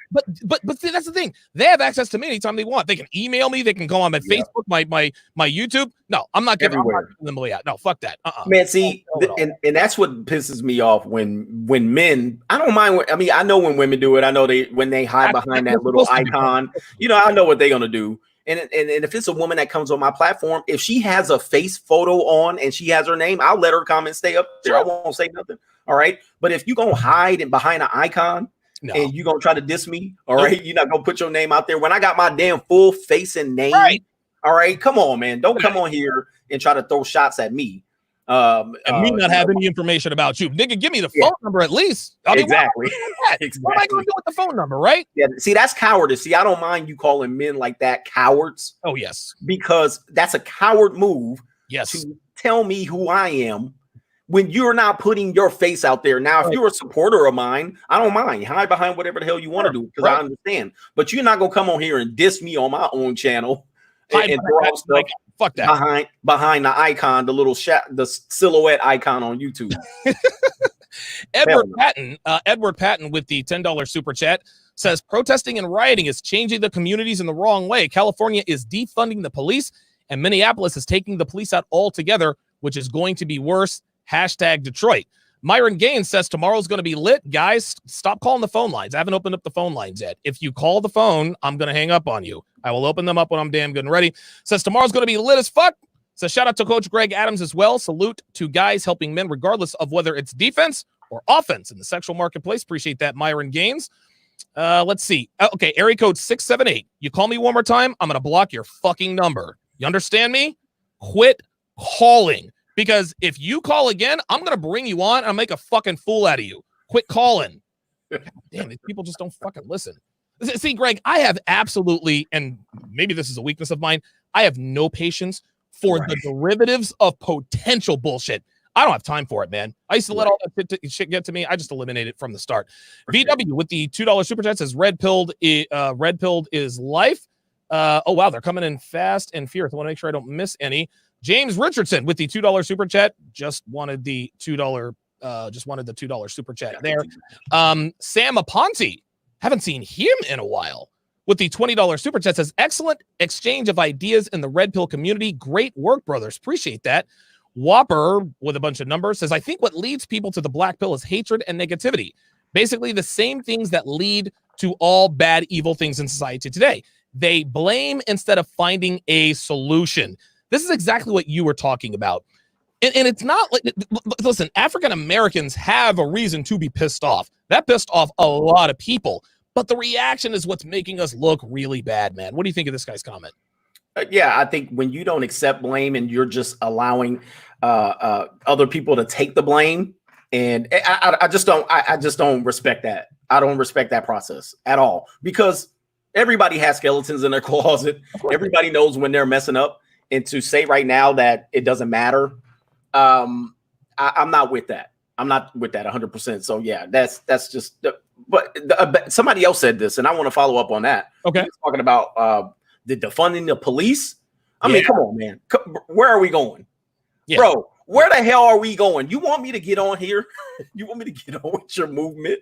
see, that's the thing. They have access to me anytime they want. They can email me. They can go on my Facebook, my YouTube. No, I'm not giving them away out. No, fuck that. Man, see, and that's what pisses me off when men. I don't mind. I know when women do it. I know when they hide behind that little icon. I know what they're gonna do. And if it's a woman that comes on my platform, if she has a face photo on and she has her name, I'll let her comment stay up there. I won't say nothing. All right. But if you gonna hide behind an icon. No. And you gonna try to diss me, all right? You're not gonna put your name out there when I got my damn full face and name. Right. All right, come on, man. Don't come on here and try to throw shots at me. And me not have any information about you. Nigga, give me the phone number at least. Exactly. What am I gonna do with the phone number, right? Yeah, see, that's cowardice. See, I don't mind you calling men like that cowards. Oh, yes. Because that's a coward move to tell me who I am. When you're not putting your face out there. Now, if you're a supporter of mine, I don't mind. Hide behind whatever the hell you want to do because I understand. But you're not going to come on here and diss me on my own channel and throw out stuff fuck that. behind the icon, the little the silhouette icon on YouTube. Edward Patton with the $10 super chat says, protesting and rioting is changing the communities in the wrong way. California is defunding the police and Minneapolis is taking the police out altogether, which is going to be worse. #Detroit. Myron Gaines says tomorrow's going to be lit. Guys, stop calling the phone lines. I haven't opened up the phone lines yet. If you call the phone, I'm going to hang up on you. I will open them up when I'm damn good and ready. Says tomorrow's going to be lit as fuck. Says shout out to Coach Greg Adams as well. Salute to guys helping men regardless of whether it's defense or offense in the sexual marketplace. Appreciate that, Myron Gaines. Let's see. Okay, area code 678. You call me one more time, I'm gonna block your fucking number. You understand me? Quit calling, because if you call again, I'm gonna bring you on and I'll make a fucking fool out of you. Quit calling. God damn it, people just don't fucking listen. See, Greg, I have absolutely, and maybe this is a weakness of mine, I have no patience for the derivatives of potential bullshit. I don't have time for it, man. I used to let all that shit get to me. I just eliminate it from the start. VW with the $2 super chat says red pilled is life. Oh wow, they're coming in fast and furious. I want to make sure I don't miss any. James Richardson with the $2 super chat just wanted the $2 super chat there. Sam Aponte, haven't seen him in a while, with the $20 super chat says excellent exchange of ideas in the red pill community. Great work, brothers. Appreciate that. Whopper with a bunch of numbers says, I think what leads people to the black pill is hatred and negativity. Basically the same things that lead to all bad, evil things in society today. They blame instead of finding a solution. This is exactly what you were talking about. And it's not like, listen, African Americans have a reason to be pissed off. That pissed off a lot of people. But the reaction is what's making us look really bad, man. What do you think of this guy's comment? Yeah, I think when you don't accept blame and you're just allowing other people to take the blame, and I just don't respect that. I don't respect that process at all, because everybody has skeletons in their closet. Everybody knows when they're messing up, and to say right now that it doesn't matter, I'm not with that. I'm not with that 100%. So yeah, that's just. But somebody else said this, and I want to follow up on that. Okay, he's talking about the defunding the police. I mean, come on, man. Where are we going? Yeah. Bro, where the hell are we going? You want me to get on here? You want me to get on with your movement?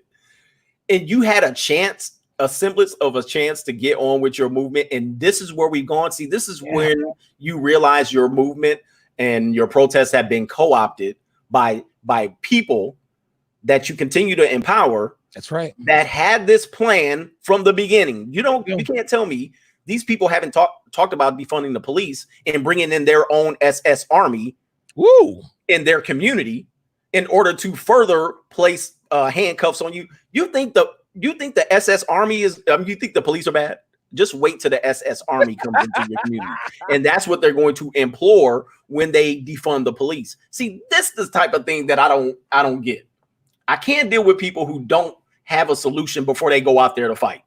And you had a chance, a semblance of a chance to get on with your movement. And this is where we've gone. See, this is when you realize your movement and your protests have been co-opted by people that you continue to empower. That's right. That had this plan from the beginning. You can't tell me these people haven't talked about defunding the police and bringing in their own SS army in their community in order to further place handcuffs on you. You think the SS army is? You think the police are bad? Just wait till the SS army comes into your community, and that's what they're going to implore when they defund the police. See, this is the type of thing that I don't get. I can't deal with people who don't have a solution before they go out there to fight.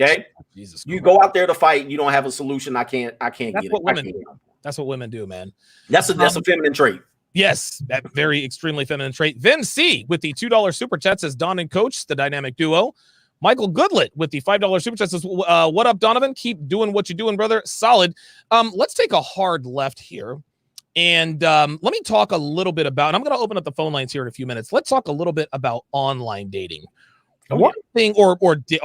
Okay, Jesus, you go out there to fight, you don't have a solution. I can't That's get what it. Women do. That's what women do, man. That's a feminine trait. Yes, that very extremely feminine trait. Vin C with the $2 super chat says Don and Coach, the dynamic duo. Michael Goodlet with the $5 super chat says, what up, Donovan? Keep doing what you're doing, brother. Solid. Let's take a hard left here. And let me talk a little bit about, and I'm going to open up the phone lines here in a few minutes. Let's talk a little bit about online dating. One thing, or dating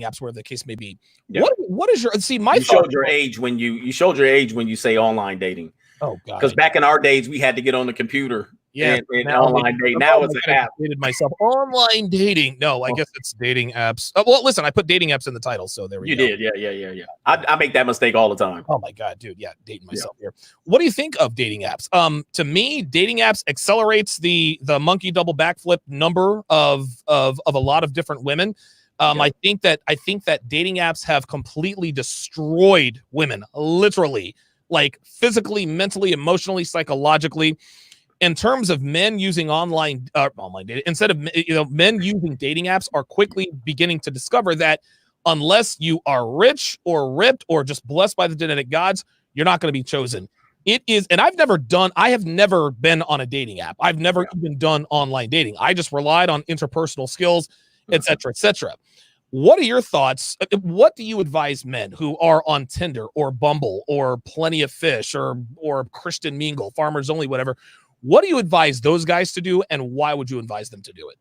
apps, wherever the case may be. Yeah. What is your you showed your age when you showed your age when you say online dating. Oh God! Because back in our days, we had to get on the computer. Yeah, and online dating. Now it's an app. Myself online dating. No, I guess it's dating apps. Well, listen, I put dating apps in the title, so there we go. You did, yeah. I make that mistake all the time. Oh my God, dude, yeah, dating myself here. What do you think of dating apps? To me, dating apps accelerates the monkey double backflip number of a lot of different women. I think that dating apps have completely destroyed women, literally, like physically, mentally, emotionally, psychologically. In terms of men using online dating, instead of men using dating apps are quickly beginning to discover that unless you are rich or ripped or just blessed by the genetic gods, you're not going to be chosen. It is, and I have never been on a dating app. I've never even done online dating. I just relied on interpersonal skills, et cetera, et cetera. What are your thoughts? What do you advise men who are on Tinder or Bumble or Plenty of Fish or Christian Mingle, Farmers Only, whatever? What do you advise those guys to do, and why would you advise them to do it?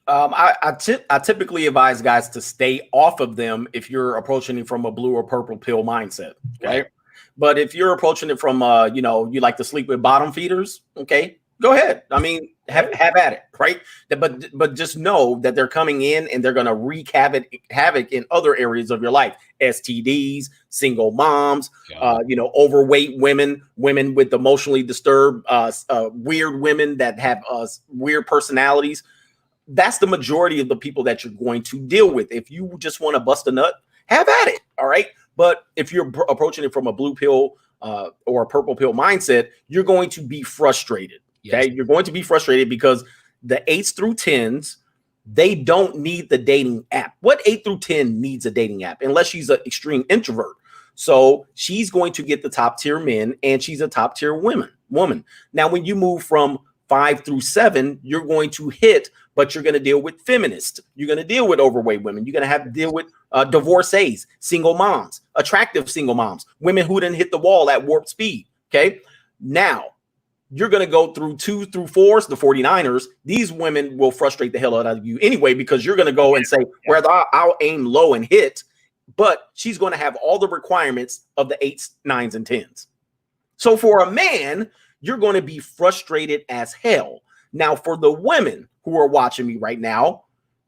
I typically advise guys to stay off of them if you're approaching it from a blue or purple pill mindset. Okay. Right. But if you're approaching it from, you like to sleep with bottom feeders. Okay, go ahead. I mean, have at it. Right. But just know that they're coming in and they're going to wreak havoc in other areas of your life. STDs, single moms, overweight women with emotionally disturbed, weird women that have weird personalities. that's the majority of the people that you're going to deal with. If you just want to bust a nut, have at it. All right. But if you're approaching it from a blue pill or a purple pill mindset, you're going to be frustrated. Okay. Yes. You're going to be frustrated because the 8s through 10s, they don't need the dating app. What 8 through 10 needs a dating app unless she's an extreme introvert? So she's going to get the top tier men, and she's a top tier woman. Now, when you move from 5 through 7, you're going to hit, but you're going to deal with feminists. You're going to deal with overweight women. You're going to have to deal with divorcees, single moms, attractive single moms, women who didn't hit the wall at warp speed. Okay. Now you're going to go through 2 through 4s, the 49ers. These women will frustrate the hell out of you anyway, because you're going to go and say, whether I'll aim low and hit, but she's going to have all the requirements of the 8s, 9s, and 10s. So for a man, you're going to be frustrated as hell. Now, for the women who are watching me right now,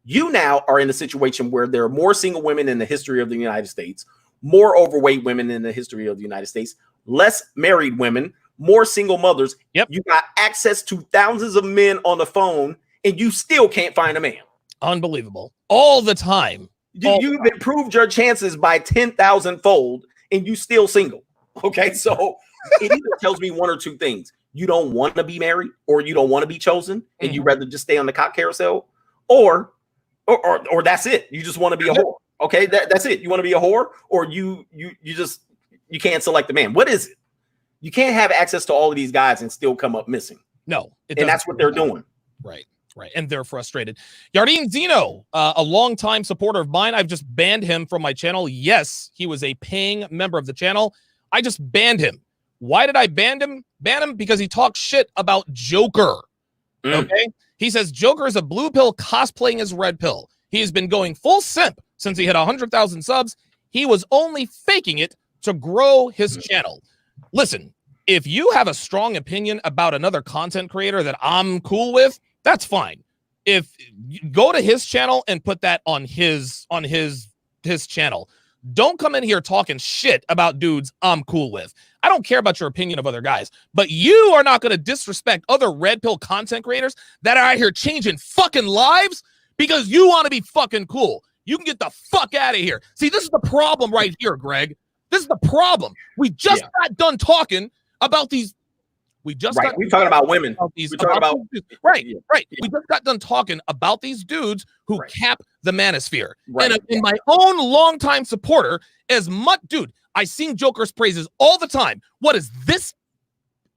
you now are in a situation where there are more single women in the history of the United States, more overweight women in the history of the United States, less married women, more single mothers. Yep. You got access to thousands of men on the phone, and you still can't find a man. Unbelievable. All the time. You've improved your chances by 10,000 fold, and you still single. Okay, so it either tells me one or two things: you don't want to be married, or you don't want to be chosen, and you rather just stay on the cock carousel, or that's it. You just want to be a whore. Okay, that's it. You want to be a whore, or you can't select the man. What is it? You can't have access to all of these guys and still come up missing. No, and that's what they're doing. Right. And they're frustrated. Yardine Zeno, a longtime supporter of mine. I've just banned him from my channel. Yes, he was a paying member of the channel. I just banned him. Why did I ban him? Ban him because he talks shit about Joker. Okay. He says Joker is a blue pill cosplaying his red pill. He has been going full simp since he hit 100,000 subs. He was only faking it to grow his channel. Listen, if you have a strong opinion about another content creator that I'm cool with, that's fine. If you go to his channel and put that on his channel, don't come in here talking shit about dudes I'm cool with. I don't care about your opinion of other guys, but you are not going to disrespect other red pill content creators that are out here changing fucking lives because you want to be fucking cool. You can get the fuck out of here. See, this is the problem right here, Greg. This is the problem. We just got done talking about these. We're talking about women. We just got done talking about these dudes who cap the Manosphere. And in my own longtime supporter, I sing Joker's praises all the time. What does this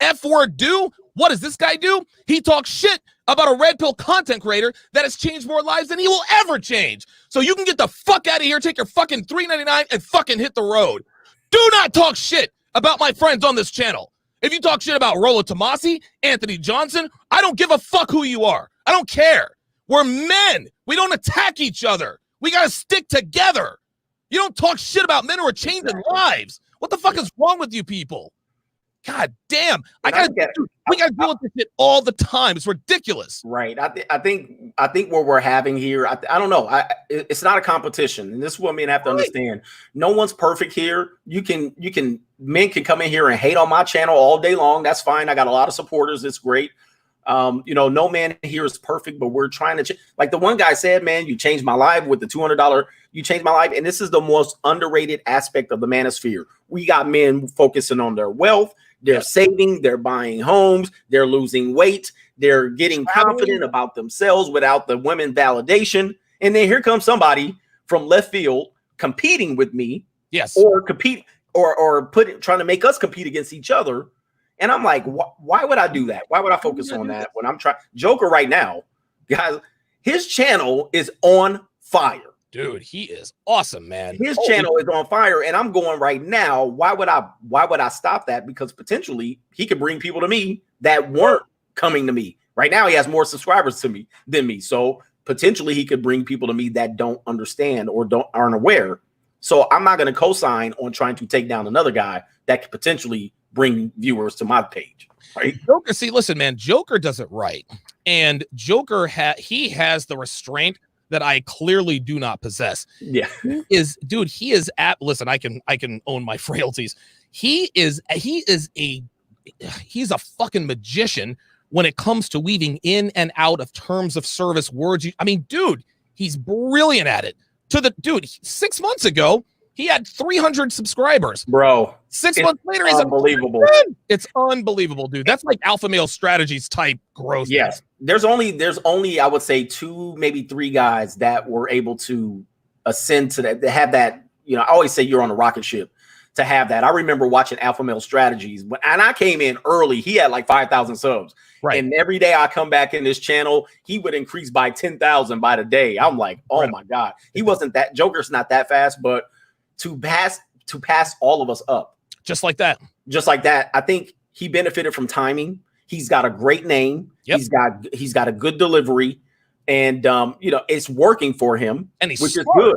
F word do? What does this guy do? He talks shit about a red pill content creator that has changed more lives than he will ever change. So you can get the fuck out of here, take your fucking $3.99 and fucking hit the road. Do not talk shit about my friends on this channel. If you talk shit about Rollo Tomasi, Anthony Johnson, I don't give a fuck who you are. I don't care. We're men. We don't attack each other. We got to stick together. You don't talk shit about men who are changing lives. What the fuck is wrong with you people? God damn. We got to deal with this shit all the time. It's ridiculous. Right. I think what we're having here, I don't know. It's not a competition. And this is what men have to understand. No one's perfect here. Men can come in here and hate on my channel all day long. That's fine. I got a lot of supporters. It's great. No man here is perfect, but we're trying to like the one guy said, man, you changed my life with the $200. You changed my life. And this is the most underrated aspect of the Manosphere. We got men focusing on their wealth. They're saving, they're buying homes, they're losing weight, they're getting confident about themselves without the women validation. And then here comes somebody from left field competing with me. Yes. Or trying to make us compete against each other. And I'm like, why would I do that? Why would I focus on that when I'm trying? Joker right now, guys, his channel is on fire. Dude, he is awesome, man. His channel is on fire, and I'm going right now. Why would I stop that? Because potentially he could bring people to me that weren't coming to me. Right now, he has more subscribers than me. So potentially he could bring people to me that don't understand or aren't aware. So I'm not going to co-sign on trying to take down another guy that could potentially bring viewers to my page. Right? Joker, see, listen, man, Joker does it right. And Joker he has the restraint that I clearly do not possess. Yeah. He's a own my frailties. He's a fucking magician when it comes to weaving in and out of terms of service words. I mean, dude, he's brilliant at it. Dude, 6 months ago, he had 300 subscribers. Bro, 6 months later, he's unbelievable. It's unbelievable, dude. That's like alpha male strategies type growth. Yes. There's only, I would say 2, maybe 3 guys that were able to ascend to that, to have that, you know, I always say you're on a rocket ship to have that. I remember watching Alpha Male Strategies, and I came in early. He had like 5,000 subs. Right. And every day I come back in this channel, he would increase by 10,000 by the day. I'm like, oh my God. He wasn't that, Joker's not that fast, but to pass all of us up. Just like that. I think he benefited from timing. He's got a great name. Yep. He's got a good delivery, and you know, it's working for him, and which is good.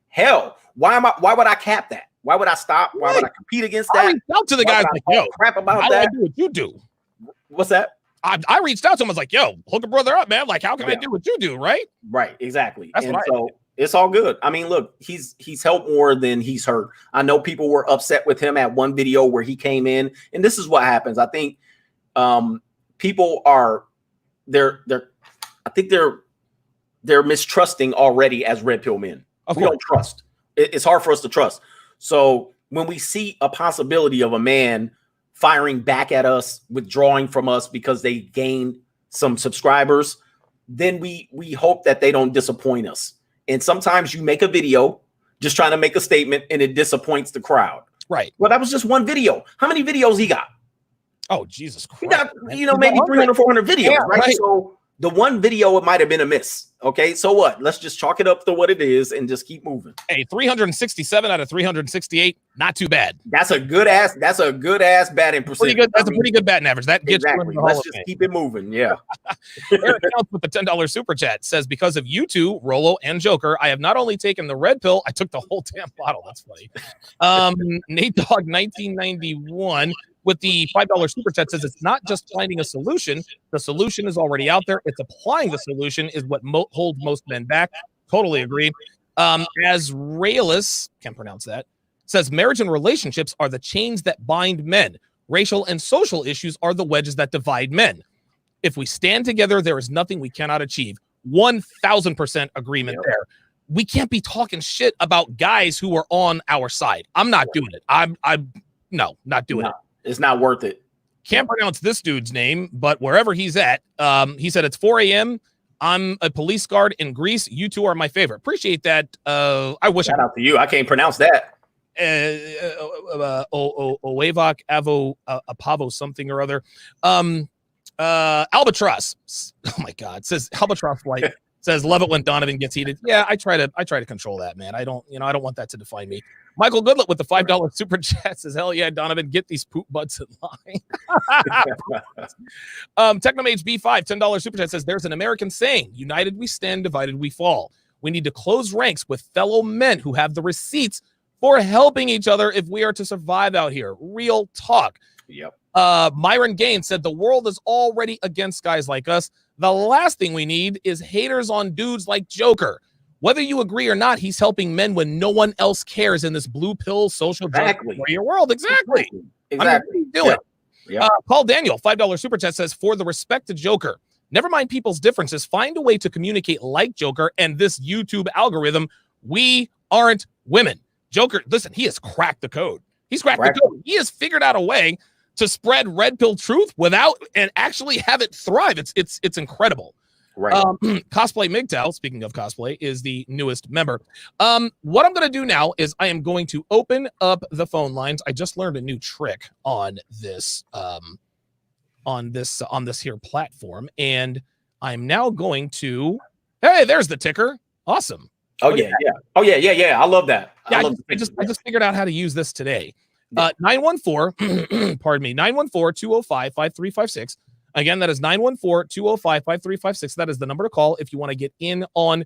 Hell, why would I cap that? Why would I stop? Why would I compete against that? I reached out to the guys like, yo, crap about how that. do I do what you do? What's that? I reached out to him. I was like, yo, hook a brother up, man. Like, how can I do what you do? Right. Exactly. That's and so it's all good. I mean, look, he's helped more than he's hurt. I know people were upset with him at one video where he came in, and this is what happens. I think people are they're mistrusting already as red pill men. We don't trust. It's hard for us to trust. So when we see a possibility of a man firing back at us, withdrawing from us because they gained some subscribers, then we hope that they don't disappoint us. And sometimes you make a video just trying to make a statement and it disappoints the crowd. Right. Well, that was just one video. How many videos he got? Oh, Jesus Christ. He got, you know, maybe 300, 400 videos, yeah, right? So the one video, it might have been a miss. Okay, so what? Let's just chalk it up to what it is and just keep moving. Hey, 367 out of 368, not too bad. That's a good ass batting percentage. Pretty good. That's a pretty good batting average. That gets exactly. Let's just keep it moving. Yeah. Eric Counts with the $10 super chat says, because of you two, Rollo and Joker, I have not only taken the red pill, I took the whole damn bottle. That's funny. Nate Dog 1991 with the $5 super chat says, it's not just finding a solution. The solution is already out there. It's applying the solution is what holds most men back. Totally agree. As Raelis, can't pronounce that, says, marriage and relationships are the chains that bind men. Racial and social issues are the wedges that divide men. If we stand together, there is nothing we cannot achieve. 1,000% agreement there. We can't be talking shit about guys who are on our side. I'm not doing it. I'm not doing it. It's not worth it. Can't pronounce this dude's name, but wherever he's at, he said it's 4 a.m. I'm a police guard in Greece. You two are my favorite. Appreciate that. I wish. Shout out to you. I can't pronounce that. Oevak Avo Apavo something or other. Albatross. Oh my God. Says Albatross like says love it when Donovan gets heated. Yeah, I try to control that, man. I don't want that to define me. Michael Goodlet with the $5 super chat says, hell yeah, Donovan, get these poop butts in line. Technomage B5, $10 super chat says, there's an American saying, united we stand, divided we fall. We need to close ranks with fellow men who have the receipts for helping each other if we are to survive out here. Real talk. Yep. Myron Gaines said, the world is already against guys like us. The last thing we need is haters on dudes like Joker. Whether you agree or not, he's helping men when no one else cares in this blue pill social justice warrior world. Exactly. Do it. Yeah. Paul Daniel, $5 super chat says, for the respect to Joker, never mind people's differences, find a way to communicate like Joker and this YouTube algorithm. We aren't women. Joker, listen, he has cracked the code. He's cracked the code. He has figured out a way to spread red pill truth without and actually have it thrive. It's incredible. Right. Cosplay MGTOW, speaking of cosplay, is the newest member. What I'm going to do now is I am going to open up the phone lines. I just learned a new trick on this here platform, and I'm now going to. Hey, there's the ticker. Awesome. Oh yeah. I love that. Yeah, I just figured out how to use this today. 914, pardon me, 914-205-5356. Again, that is 914-205-5356. That is the number to call if you want to get in on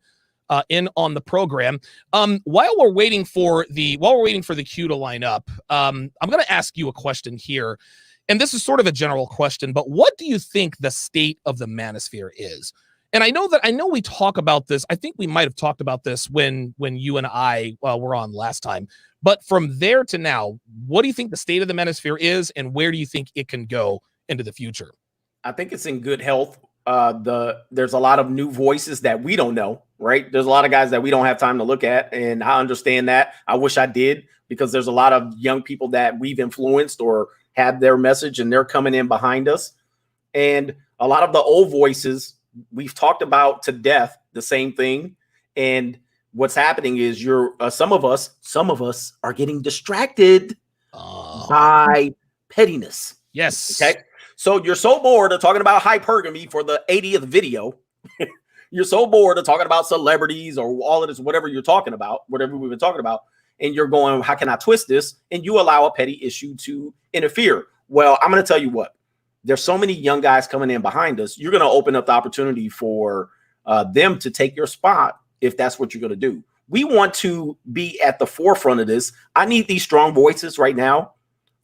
the program. While we're waiting for the queue to line up, I'm going to ask you a question here, and this is sort of a general question. But what do you think the state of the manosphere is? And I know we talk about this. I think we might have talked about this when you and I were on last time. But from there to now, what do you think the state of the manosphere is, and where do you think it can go into the future? I think it's in good health. There's a lot of new voices that we don't know, right? There's a lot of guys that we don't have time to look at, and I understand that. I wish I did, because there's a lot of young people that we've influenced or had their message, and they're coming in behind us. And a lot of the old voices we've talked about to death the same thing. And what's happening is some of us are getting distracted by pettiness. Yes. Okay. So you're so bored of talking about hypergamy for the 80th video. You're so bored of talking about celebrities or all of this, whatever you're talking about, whatever we've been talking about. And you're going, how can I twist this? And you allow a petty issue to interfere. Well, I'm going to tell you what, there's so many young guys coming in behind us. You're going to open up the opportunity for them to take your spot if that's what you're going to do. We want to be at the forefront of this. I need these strong voices right now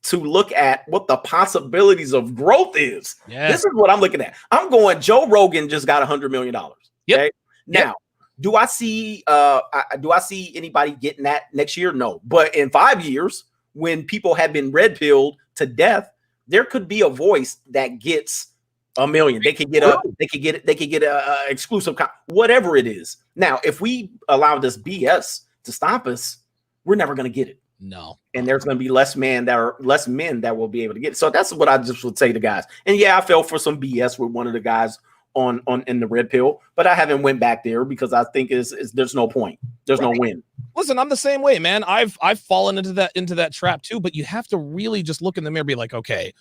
to look at what the possibilities of growth is. Yes. This is what I'm looking at. I'm going, Joe Rogan just got $100 million. Yep. Okay? Now, do I see anybody getting that next year? No. But in 5 years, when people have been red pilled to death, there could be a voice that gets $1 million. They could get a exclusive, whatever it is. Now, if we allow this BS to stop us, we're never going to get it. No. And there's going to be less men that will be able to get it. So that's what I just would say to guys. And yeah, I fell for some BS with one of the guys on in the red pill, but I haven't went back there because I think there's no point. There's no win. Listen, I'm the same way, man. I've fallen into that trap too, but you have to really just look in the mirror and be like, okay,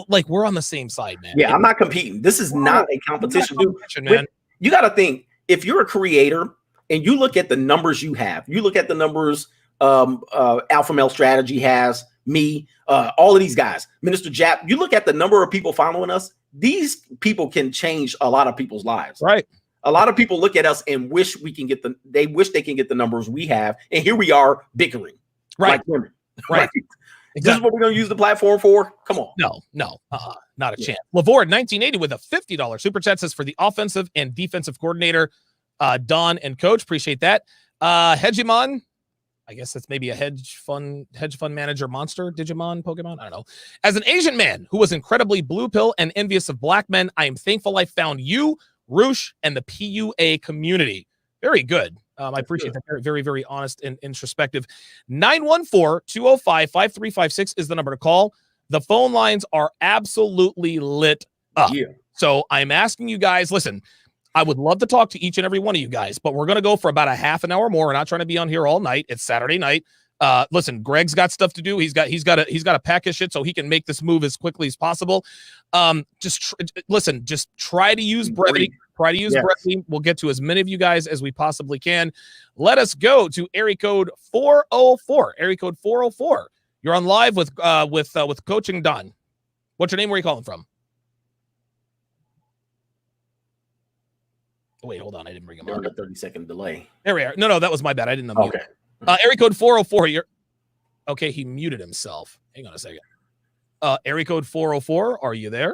like we're on the same side, man. Yeah, I'm not competing. This is not a competition, man. You got to think, if you're a creator and you look at the numbers you have, you look at the numbers Alpha Male Strategy has, me, all of these guys, Minister Jap, you look at the number of people following us, these people can change a lot of people's lives. Right. A lot of people look at us and wish they can get the numbers we have. And here we are bickering. Right. Like women. Right. Exactly. This is what we're going to use the platform for? Come on. No, not a chance. Lavord 1980 with a $50 super chat says, for the offensive and defensive coordinator, Don and coach. Appreciate that. Hegemon, I guess that's maybe a hedge fund manager monster, Digimon, Pokemon. I don't know. As an Asian man who was incredibly blue pill and envious of black men, I am thankful I found you, Roosh, and the PUA community. Very good. I appreciate that. Very, very, very honest and introspective. 914-205-5356 is the number to call. The phone lines are absolutely lit up. Yeah. So I'm asking you guys, listen, I would love to talk to each and every one of you guys, but we're going to go for about a half an hour more. We're not trying to be on here all night. It's Saturday night. Listen, Greg's got stuff to do. He's got to pack his shit so he can make this move as quickly as possible. Just try to use brevity. Try to use brevity. We'll get to as many of you guys as we possibly can. Let us go to area code 404. Area code 404. You're on live with Coaching Don. What's your name? Where are you calling from? Oh, wait, hold on. I didn't bring him on. A 30-second delay. There we are. No, that was my bad. I didn't unmute. Okay. Area code 404. Okay, he muted himself. Hang on a second. Area code 404. Are you there?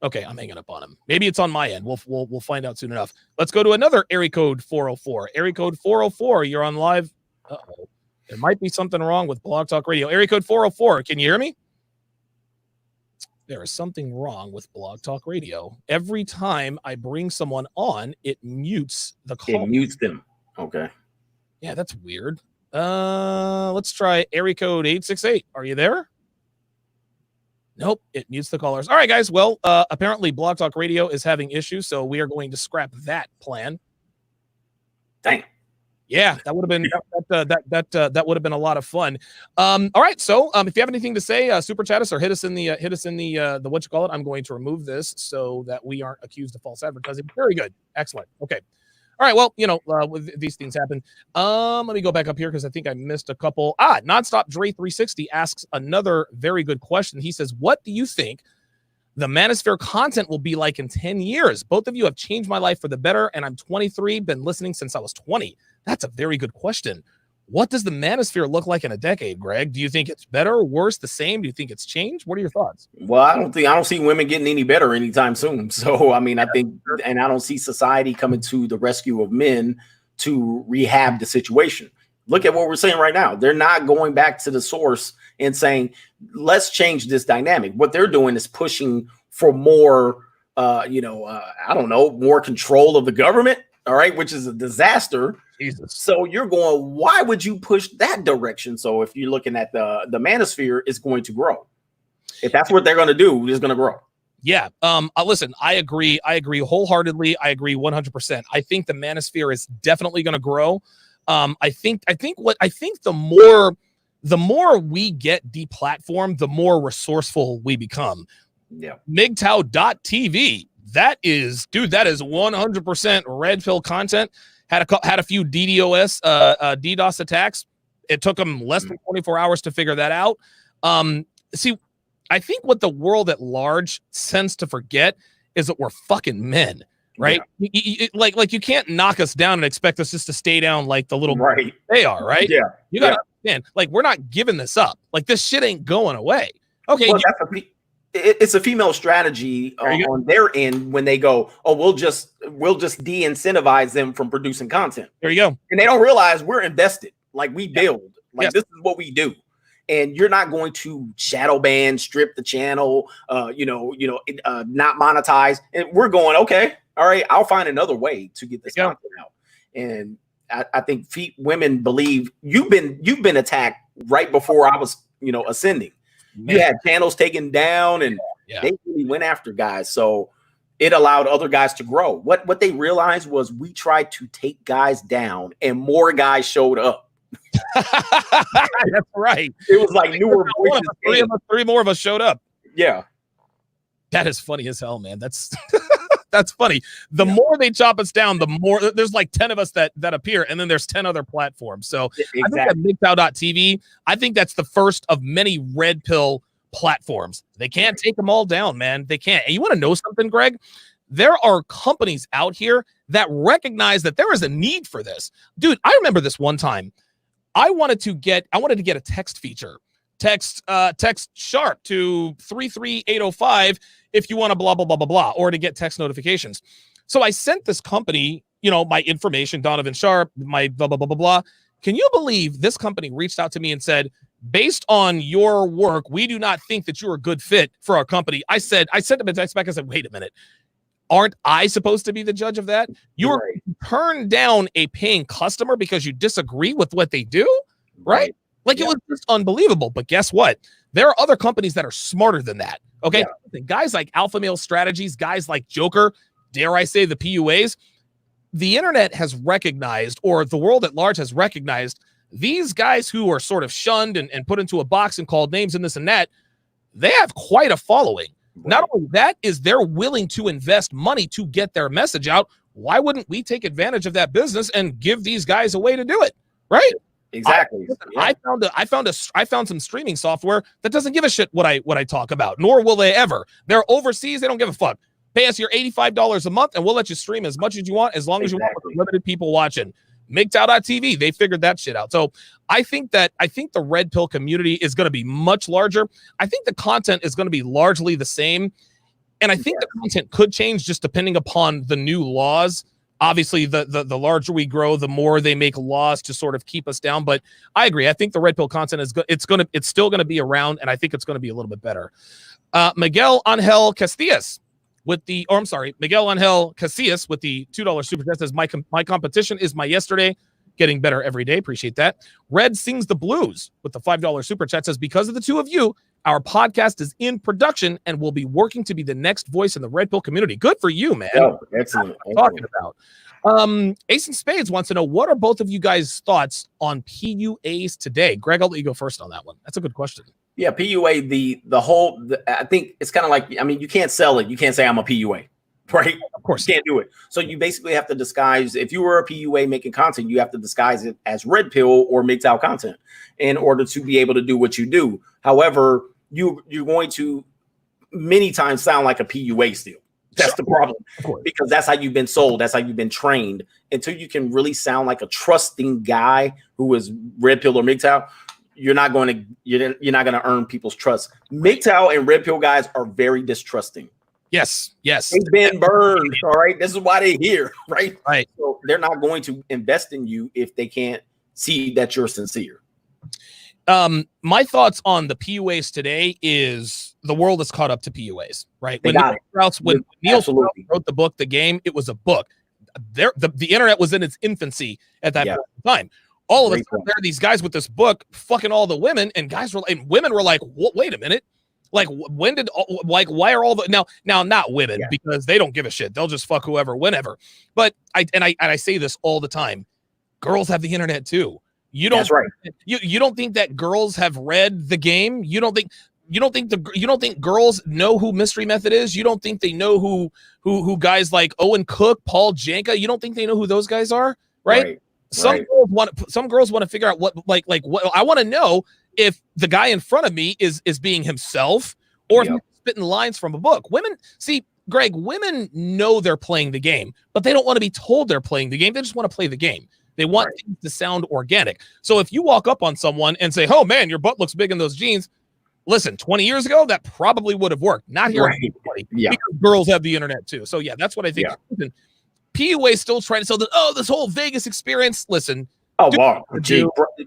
Okay, I'm hanging up on him. Maybe it's on my end. We'll find out soon enough. Let's go to another area code 404. Area code 404. You're on live. Uh-oh. There might be something wrong with Blog Talk Radio. Area code 404. Can you hear me? There is something wrong with Blog Talk Radio. Every time I bring someone on, it mutes the call. It mutes them. Okay. Yeah, that's weird. Let's try area code 868. Are you there? Nope, it mutes the callers. All right, guys. Well, apparently Blog Talk Radio is having issues, so we are going to scrap that plan. Dang. Yeah, that would have been that would have been a lot of fun. All right, so if you have anything to say, super chat us or hit us in the what you call it. I'm going to remove this so that we aren't accused of false advertising. Very good, excellent. Okay, all right. Well, these things happen. Let me go back up here because I think I missed a couple. Nonstop Dre 360 asks another very good question. He says, "What do you think the Manosphere content will be like in 10 years? Both of you have changed my life for the better, and I'm 23. Been listening since I was 20." That's a very good question. What does the Manosphere look like in a decade, Greg? Do you think it's better, worse, the same? Do you think it's changed? What are your thoughts? Well, I don't see women getting any better anytime soon. So, I mean, I think, and I don't see society coming to the rescue of men to rehab the situation. Look at what we're saying right now. They're not going back to the source and saying, let's change this dynamic. What they're doing is pushing for more, I don't know, more control of the government. All right, which is a disaster. Jesus. So you're going, why would you push that direction? So if you're looking at the manosphere, is going to grow. If that's what they're going to do, it's going to grow. Yeah. Listen, I agree wholeheartedly. I agree 100%. I think the manosphere is definitely going to grow. I think the more we get deplatformed, the more resourceful we become. Yeah. MGTOW.TV. That is 100% red pill content. Had a few DDoS attacks. It took them less than 24 hours to figure that out. See, I think what the world at large tends to forget is that we're fucking men, right? Yeah. Like you can't knock us down and expect us just to stay down like the little they are, right? Yeah. You gotta understand, like, we're not giving this up. Like, this shit ain't going away. Okay. Well, it's a female strategy on their end when they go, oh, we'll just de-incentivize them from producing content. There you go. And they don't realize we're invested. Like, we build. Like, this is what we do. And you're not going to shadow ban, strip the channel, not monetize. And we're going, okay, all right, I'll find another way to get this content out. And I think women believe you've been attacked right before I was, ascending. Man. You had channels taken down, and they really went after guys. So it allowed other guys to grow. What they realized was we tried to take guys down, and more guys showed up. That's right. It was like newer voices. Three more of us showed up. Yeah. That is funny as hell, man. That's that's funny. The more they chop us down, the more there's like 10 of us that appear, and then there's 10 other platforms. So exactly. I think that MGTOW.TV, I think that's the first of many red pill platforms. They can't take them all down, man. They can't. And you want to know something, Greg? There are companies out here that recognize that there is a need for this. Dude, I remember this one time. I wanted to get a text feature. Text Sharpe to 33805 if you want to blah, blah, blah, blah, blah, or to get text notifications. So I sent this company, my information, Donovan Sharpe, my blah, blah, blah, blah, blah. Can you believe this company reached out to me and said, based on your work, we do not think that you're a good fit for our company. I sent them a text back. I said, wait a minute. Aren't I supposed to be the judge of that? You're turned down a paying customer because you disagree with what they do, right? Like, it was just unbelievable. But guess what? There are other companies that are smarter than that. Okay. Yeah. Guys like Alpha Male Strategies, guys like Joker, dare I say the PUAs, the internet has recognized, or the world at large has recognized, these guys who are sort of shunned and put into a box and called names and this and that, they have quite a following. Right. Not only that, is they're willing to invest money to get their message out. Why wouldn't we take advantage of that business and give these guys a way to do it? Right. Exactly. I found some streaming software that doesn't give a shit what I talk about, nor will they ever. They're overseas. They don't give a fuck. Pay us your $85 a month and we'll let you stream as much as you want, as long as you want, with limited people watching. MGTOW.TV, they figured that shit out. So I think the red pill community is going to be much larger. I think the content is going to be largely the same. And I think the content could change just depending upon the new laws. Obviously, the larger we grow, the more they make laws to sort of keep us down. But I agree. I think the red pill content is good. It's still going to be around, and I think it's going to be a little bit better. Miguel Angel Casillas with the $2 super chat says, my competition is my yesterday, getting better every day. Appreciate that. Red Sings the Blues with the $5 super chat says, because of the two of you, our podcast is in production and will be working to be the next voice in the red pill community. Good for you, man. Oh, excellent. Talking about. Ace and Spades wants to know, what are both of you guys' thoughts on PUAs today? Greg, I'll let you go first on that one. That's a good question. Yeah, PUA, I think it's kind of like, you can't sell it. You can't say I'm a PUA, right? Of course. You can't do it. So you basically have to disguise, if you were a PUA making content, you have to disguise it as red pill or MGTOW content in order to be able to do what you do. However, you're going to many times sound like a PUA still. That's the problem, because that's how you've been sold. That's how you've been trained. Until you can really sound like a trusting guy who is red pill or MGTOW, you're not going to earn people's trust. MGTOW and red pill guys are very distrusting. Yes. They've been burned. All right. This is why they're here. Right. Right. So they're not going to invest in you if they can't see that you're sincere. My thoughts on the PUAs today is the world is caught up to PUAs, right? When Neil Strauss wrote the book, The Game, it was a book. The internet was in its infancy at that point in time. All of a sudden, there are these guys with this book fucking all the women, and women were like, wait a minute. Like, why are all the now not women because they don't give a shit. They'll just fuck whoever, whenever. But I say this all the time. Girls have the internet too. You don't. That's right. You don't think that girls have read The Game? You don't think girls know who Mystery Method is? You don't think they know who guys like Owen Cook, Paul Janka? You don't think they know who those guys are? Right. Some girls want to figure out what I want to know if the guy in front of me is being himself or if he's spitting lines from a book. Women, see, Greg, women know they're playing the game, but they don't want to be told they're playing the game. They just want to play the game. They want things to sound organic. So if you walk up on someone and say, "Oh man, your butt looks big in those jeans," listen, 20 years ago, that probably would have worked. Not here, because girls have the internet too. So yeah, that's what I think. Yeah. PUA is still trying to sell this whole Vegas experience. Listen. Oh wow,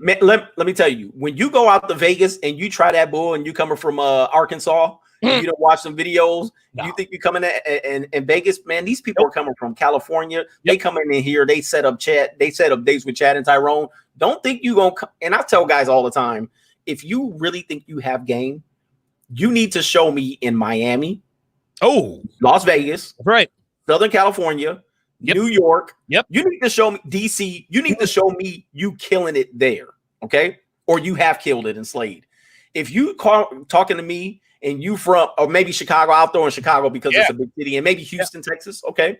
man, let me tell you, when you go out to Vegas and you try that bull and you coming from Arkansas, and you don't watch some videos, you think you're coming in Vegas, man. These people are coming from California. They coming in here, they set up dates with Chad and Tyrone. Don't think you gonna and I tell guys all the time, if you really think you have game, you need to show me in Miami, Las Vegas, right, Southern California, New York. You need to show me DC. You need to show me you killing it there, okay? Or you have killed it in Slade. If you talking to me and you from, or maybe Chicago, I'll throw in Chicago because it's a big city, and maybe Houston, Texas, okay?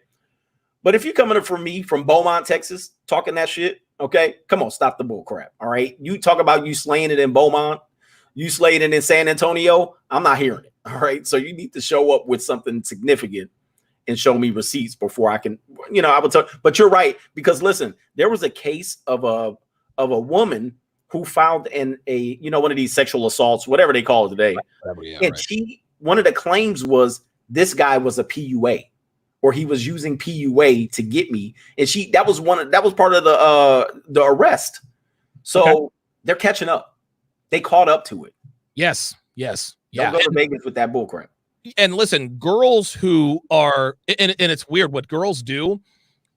But if you're coming from me from Beaumont, Texas, talking that shit, okay? Come on, stop the bull crap, all right? You talk about you slaying it in Beaumont, you slaying it in San Antonio, I'm not hearing it, all right? So you need to show up with something significant and show me receipts before I can, I would talk. But you're right, because listen, there was a case of a woman who filed in one of these sexual assaults, whatever they call it today. One of the claims was this guy was a PUA, or he was using PUA to get me. And that was part of the arrest. So they're catching up. They caught up to it. Yes. Don't go to Vegas with that bullcrap. And listen, girls who are, and it's weird what girls do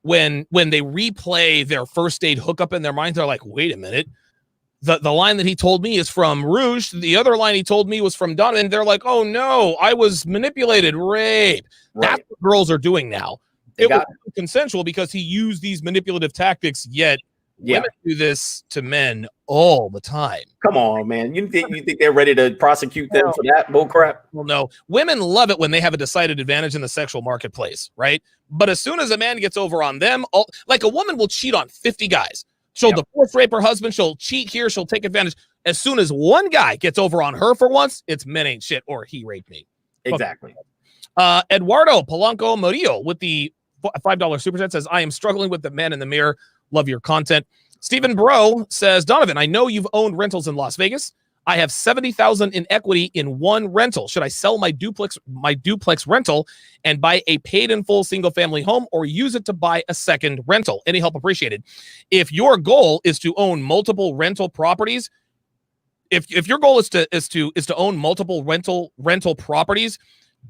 when they replay their first date hookup in their minds. They're like, wait a minute. The line that he told me is from Rouge. The other line he told me was from Donovan. And they're like, oh no, I was manipulated, rape. Right. That's what girls are doing now. It was consensual because he used these manipulative tactics, yet women do this to men all the time. Come on, man. You think they're ready to prosecute them for that bullcrap? Well, no. Women love it when they have a decided advantage in the sexual marketplace, right? But as soon as a man gets over on them, like a woman will cheat on 50 guys. She'll divorce, rape her husband. She'll cheat here. She'll take advantage. As soon as one guy gets over on her for once, it's men ain't shit or he raped me. Exactly. Eduardo Polanco Murillo with the $5 super chat says, I am struggling with the man in the mirror. Love your content. Stephen Bro says, Donovan, I know you've owned rentals in Las Vegas. I have $70,000 in equity in one rental. Should I sell my duplex rental and buy a paid in full single family home, or use it to buy a second rental? Any help appreciated. If your goal is to own multiple rental properties, if your goal is to own multiple rental properties,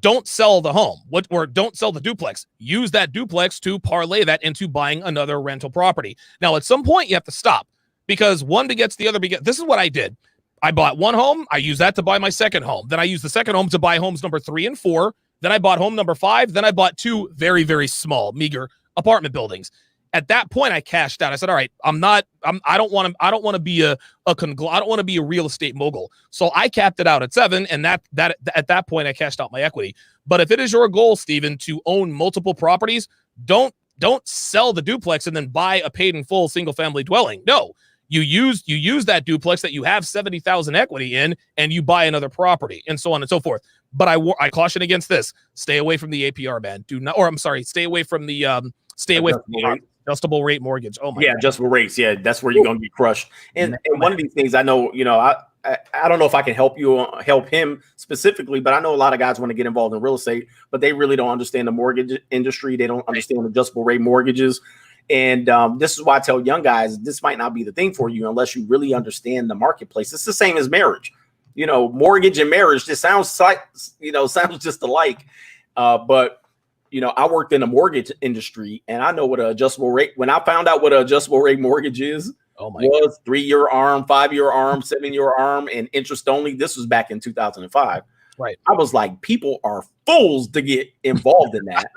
don't sell the home. Or don't sell the duplex. Use that duplex to parlay that into buying another rental property. Now, at some point, you have to stop, because one begets the other. This is what I did. I bought one home. I used that to buy my second home. Then I used the second home to buy homes number 3 and 4. Then I bought home number 5. Then I bought 2 very, very small, meager apartment buildings. At that point, I cashed out. I said, all right, I don't want to be I don't want to be a real estate mogul. So I capped it out at 7. And that at that point, I cashed out my equity. But if it is your goal, Stephen, to own multiple properties, don't sell the duplex and then buy a paid in full single family dwelling. No. You use that duplex that you have 70,000 equity in, and you buy another property, and so on and so forth. But I caution against this: stay away from the APR, man. Stay away from the adjustable rate mortgage. Oh my God. Adjustable rates. Yeah, that's where you're gonna get crushed. And one of these things, I know, I don't know if I can help him specifically, but I know a lot of guys want to get involved in real estate, but they really don't understand the mortgage industry. They don't understand adjustable rate mortgages. And this is why I tell young guys, this might not be the thing for you unless you really understand the marketplace. It's the same as marriage. You know, mortgage and marriage just sounds like, sounds just alike. But I worked in the mortgage industry, and I know what an adjustable rate. When I found out what an adjustable rate mortgage is, was 3-year arm, 5-year arm, 7-year arm, and interest only. This was back in 2005. Right. I was like, people are fools to get involved in that,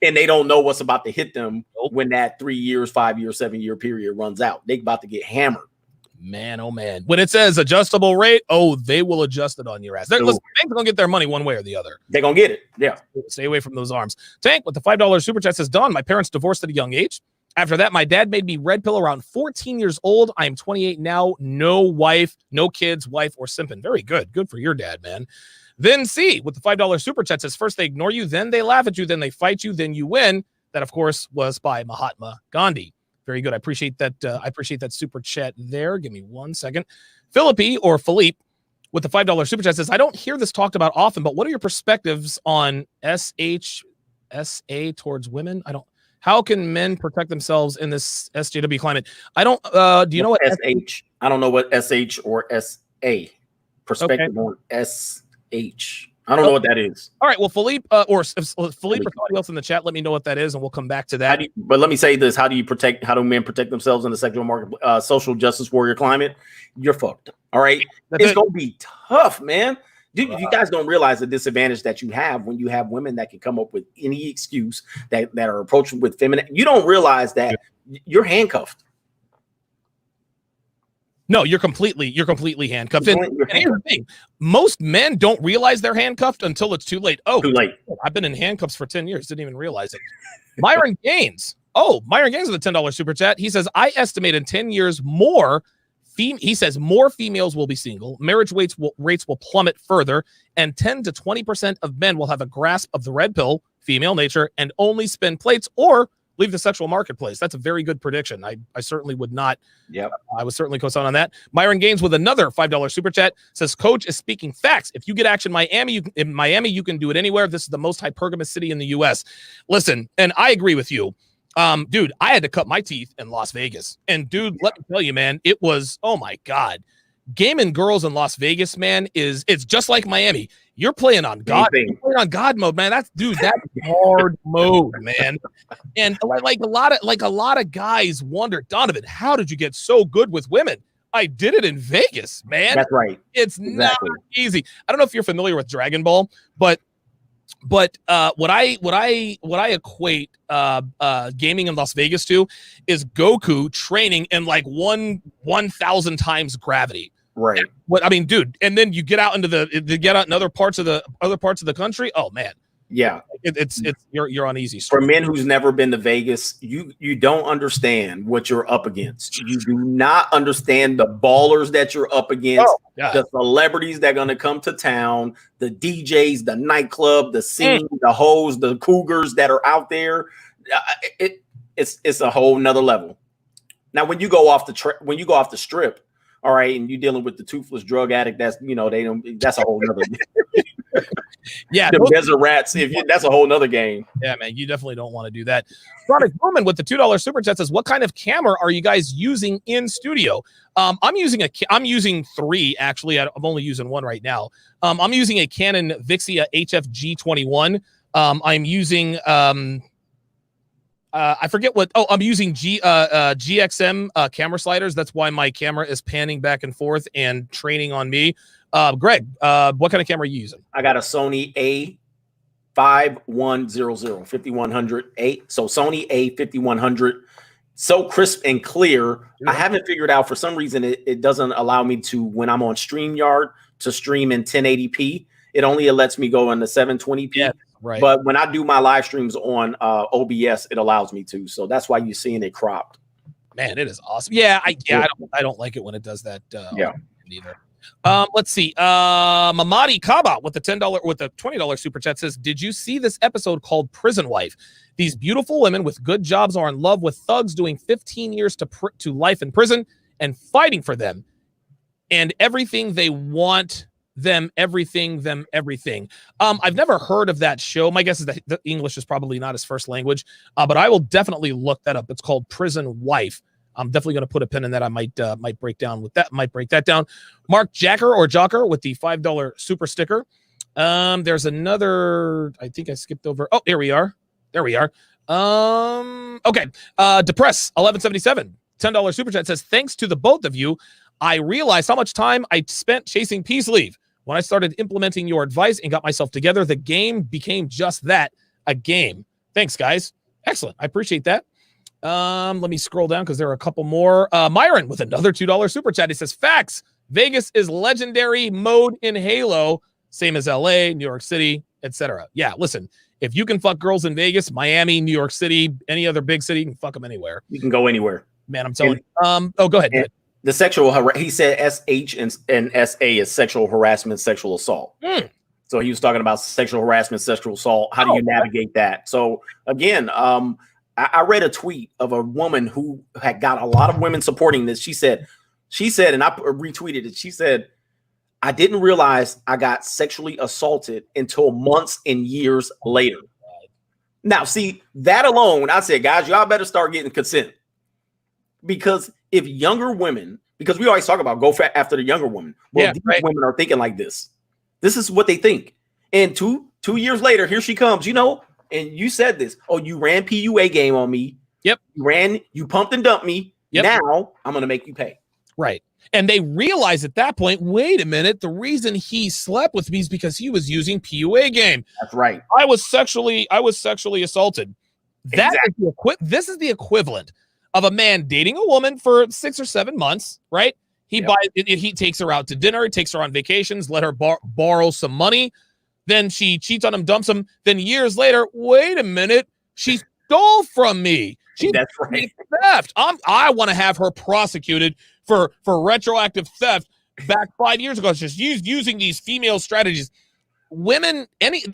and they don't know what's about to hit them when that 3 years, 5 year, 7-year period runs out. They about to get hammered. Man, oh man. When it says adjustable rate, they will adjust it on your ass. Listen, banks are going to get their money one way or the other. They're going to get it. Yeah. Stay away from those arms. Tank with the $5 super chat says, Don, my parents divorced at a young age. After that, my dad made me red pill around 14 years old. I am 28 now. No wife, no kids, wife, or simping. Very good. Good for your dad, man. Then C with the $5 super chat says, first they ignore you, then they laugh at you, then they fight you, then you win. That, of course, was by Mahatma Gandhi. Very good. I appreciate that. I appreciate that super chat there. Give me 1 second. Philippe with the $5 super chat says, I don't hear this talked about often, but what are your perspectives on SHSA towards women? How can men protect themselves in this SJW climate? I don't, do you know what SH? I don't know what SH or SA. Perspective on SH. I don't know what that is. All right. Well, Philippe or somebody else in the chat, let me know what that is, and we'll come back to that. But let me say this: how do men protect themselves in the sexual market, social justice warrior climate? You're fucked. All right. It's gonna be tough, man. Dude, you guys don't realize the disadvantage that you have when you have women that can come up with any excuse that are approaching with feminine. You don't realize that you're handcuffed. No, you're completely handcuffed. And here's the thing. Most men don't realize they're handcuffed until it's too late. Too late. I've been in handcuffs for 10 years. Didn't even realize it. Myron Gaines. Myron Gaines with a $10 super chat. He says, I estimate in 10 years more females will be single. Marriage rates will plummet further. And 10 to 20% of men will have a grasp of the red pill, female nature, and only spin plates or leave the sexual marketplace. That's a very good prediction. I certainly would not. Yep. I would certainly co-sign on that. Myron Gaines with another $5 super chat says, Coach is speaking facts. If you get action in Miami, you can do it anywhere. This is the most hypergamous city in the U.S. Listen, and I agree with you. Dude, I had to cut my teeth in Las Vegas. And dude, let me tell you, man, it was, oh my God. Gaming girls in Las Vegas, man, it's just like Miami. You're playing on God. You're playing on God mode, man. That's hard mode, man. And like a lot of guys wonder, Donovan, how did you get so good with women? I did it in Vegas, man. That's right. It's not easy. I don't know if you're familiar with Dragon Ball, but what I equate gaming in Las Vegas to is Goku training in like 1,000 times gravity. Right. What I mean, dude, and then you get out into in other parts of the country. Oh man. Yeah. It's you're on easy. For men who's never been to Vegas, you don't understand what you're up against. You do not understand the ballers that you're up against, the celebrities that are gonna come to town, the DJs, the nightclub, the scene, the hoes, the cougars that are out there. It's a whole nother level. Now, when you go off the strip, all right, and you're dealing with the toothless drug addict, that's that's a whole nother yeah, the desert rats. That's a whole nother game. Yeah, man, you definitely don't want to do that. Product Woman with the $2 super chat says, "What kind of camera are you guys using in studio?" I'm using 3 actually. I'm only using 1 right now. I'm using a Canon Vixia HF-G21. I'm using I forget what. I'm using GXM camera sliders. That's why my camera is panning back and forth and training on me. Greg, what kind of camera are you using? I got a Sony A5100, 5100. So Sony A5100, so crisp and clear. Yeah. I haven't figured out, for some reason, it doesn't allow me to, when I'm on StreamYard, to stream in 1080p. It only lets me go in the 720p. Yeah, right. But when I do my live streams on OBS, it allows me to. So that's why you're seeing it cropped. Man, it is awesome. Yeah, I don't like it when it does that. Either. Let's see. Mamadi Kaba with the $20 super chat says, "Did you see this episode called Prison Wife? These beautiful women with good jobs are in love with thugs doing 15 years to life in prison and fighting for them and everything they want them everything. I've never heard of that show. My guess is that the English is probably not his first language, but I will definitely look that up. It's called Prison Wife. I'm definitely going to put a pin in that. I might break that down. Mark Jocker with the $5 super sticker. There's another, I think I skipped over. Oh, here we are. There we are. Okay. Depress 1177, $10 super chat says, thanks to the both of you, I realized how much time I spent chasing peace leave. When I started implementing your advice and got myself together, the game became just that, a game. Thanks, guys. Excellent. I appreciate that. Let me scroll down because there are a couple more. Myron with another $2 super chat. He says, facts. Vegas is legendary mode in Halo, same as LA, New York City, etc. Yeah, listen, if you can fuck girls in Vegas, Miami, New York City, any other big city, you can fuck them anywhere. You can go anywhere. Man, I'm telling you. Oh, go ahead. The sexual, he said SH and SA is sexual harassment, sexual assault. So he was talking about sexual harassment, sexual assault. How do you navigate that? So again, I read a tweet of a woman who had got a lot of women supporting this. She said, and I retweeted it. She said, I didn't realize I got sexually assaulted until months and years later. Now, see, that alone, I said, guys, y'all better start getting consent. Because if younger women, because we always talk about go after the younger women. Well, these women are thinking like this. This is what they think. And two years later, here she comes, and you said this. Oh, you ran PUA game on me. Yep. You pumped and dumped me. Yep. Now I'm going to make you pay. Right. And they realize at that point, wait a minute, the reason he slept with me is because he was using PUA game. That's right. I was sexually assaulted. This is the equivalent of a man dating a woman for 6 or 7 months, right? He takes her out to dinner, takes her on vacations, let her borrow some money. Then she cheats on him, dumps him. Then years later, wait a minute, she stole from me. That's right. Theft. I want to have her prosecuted for retroactive theft back 5 years ago. It's just using these female strategies. Women,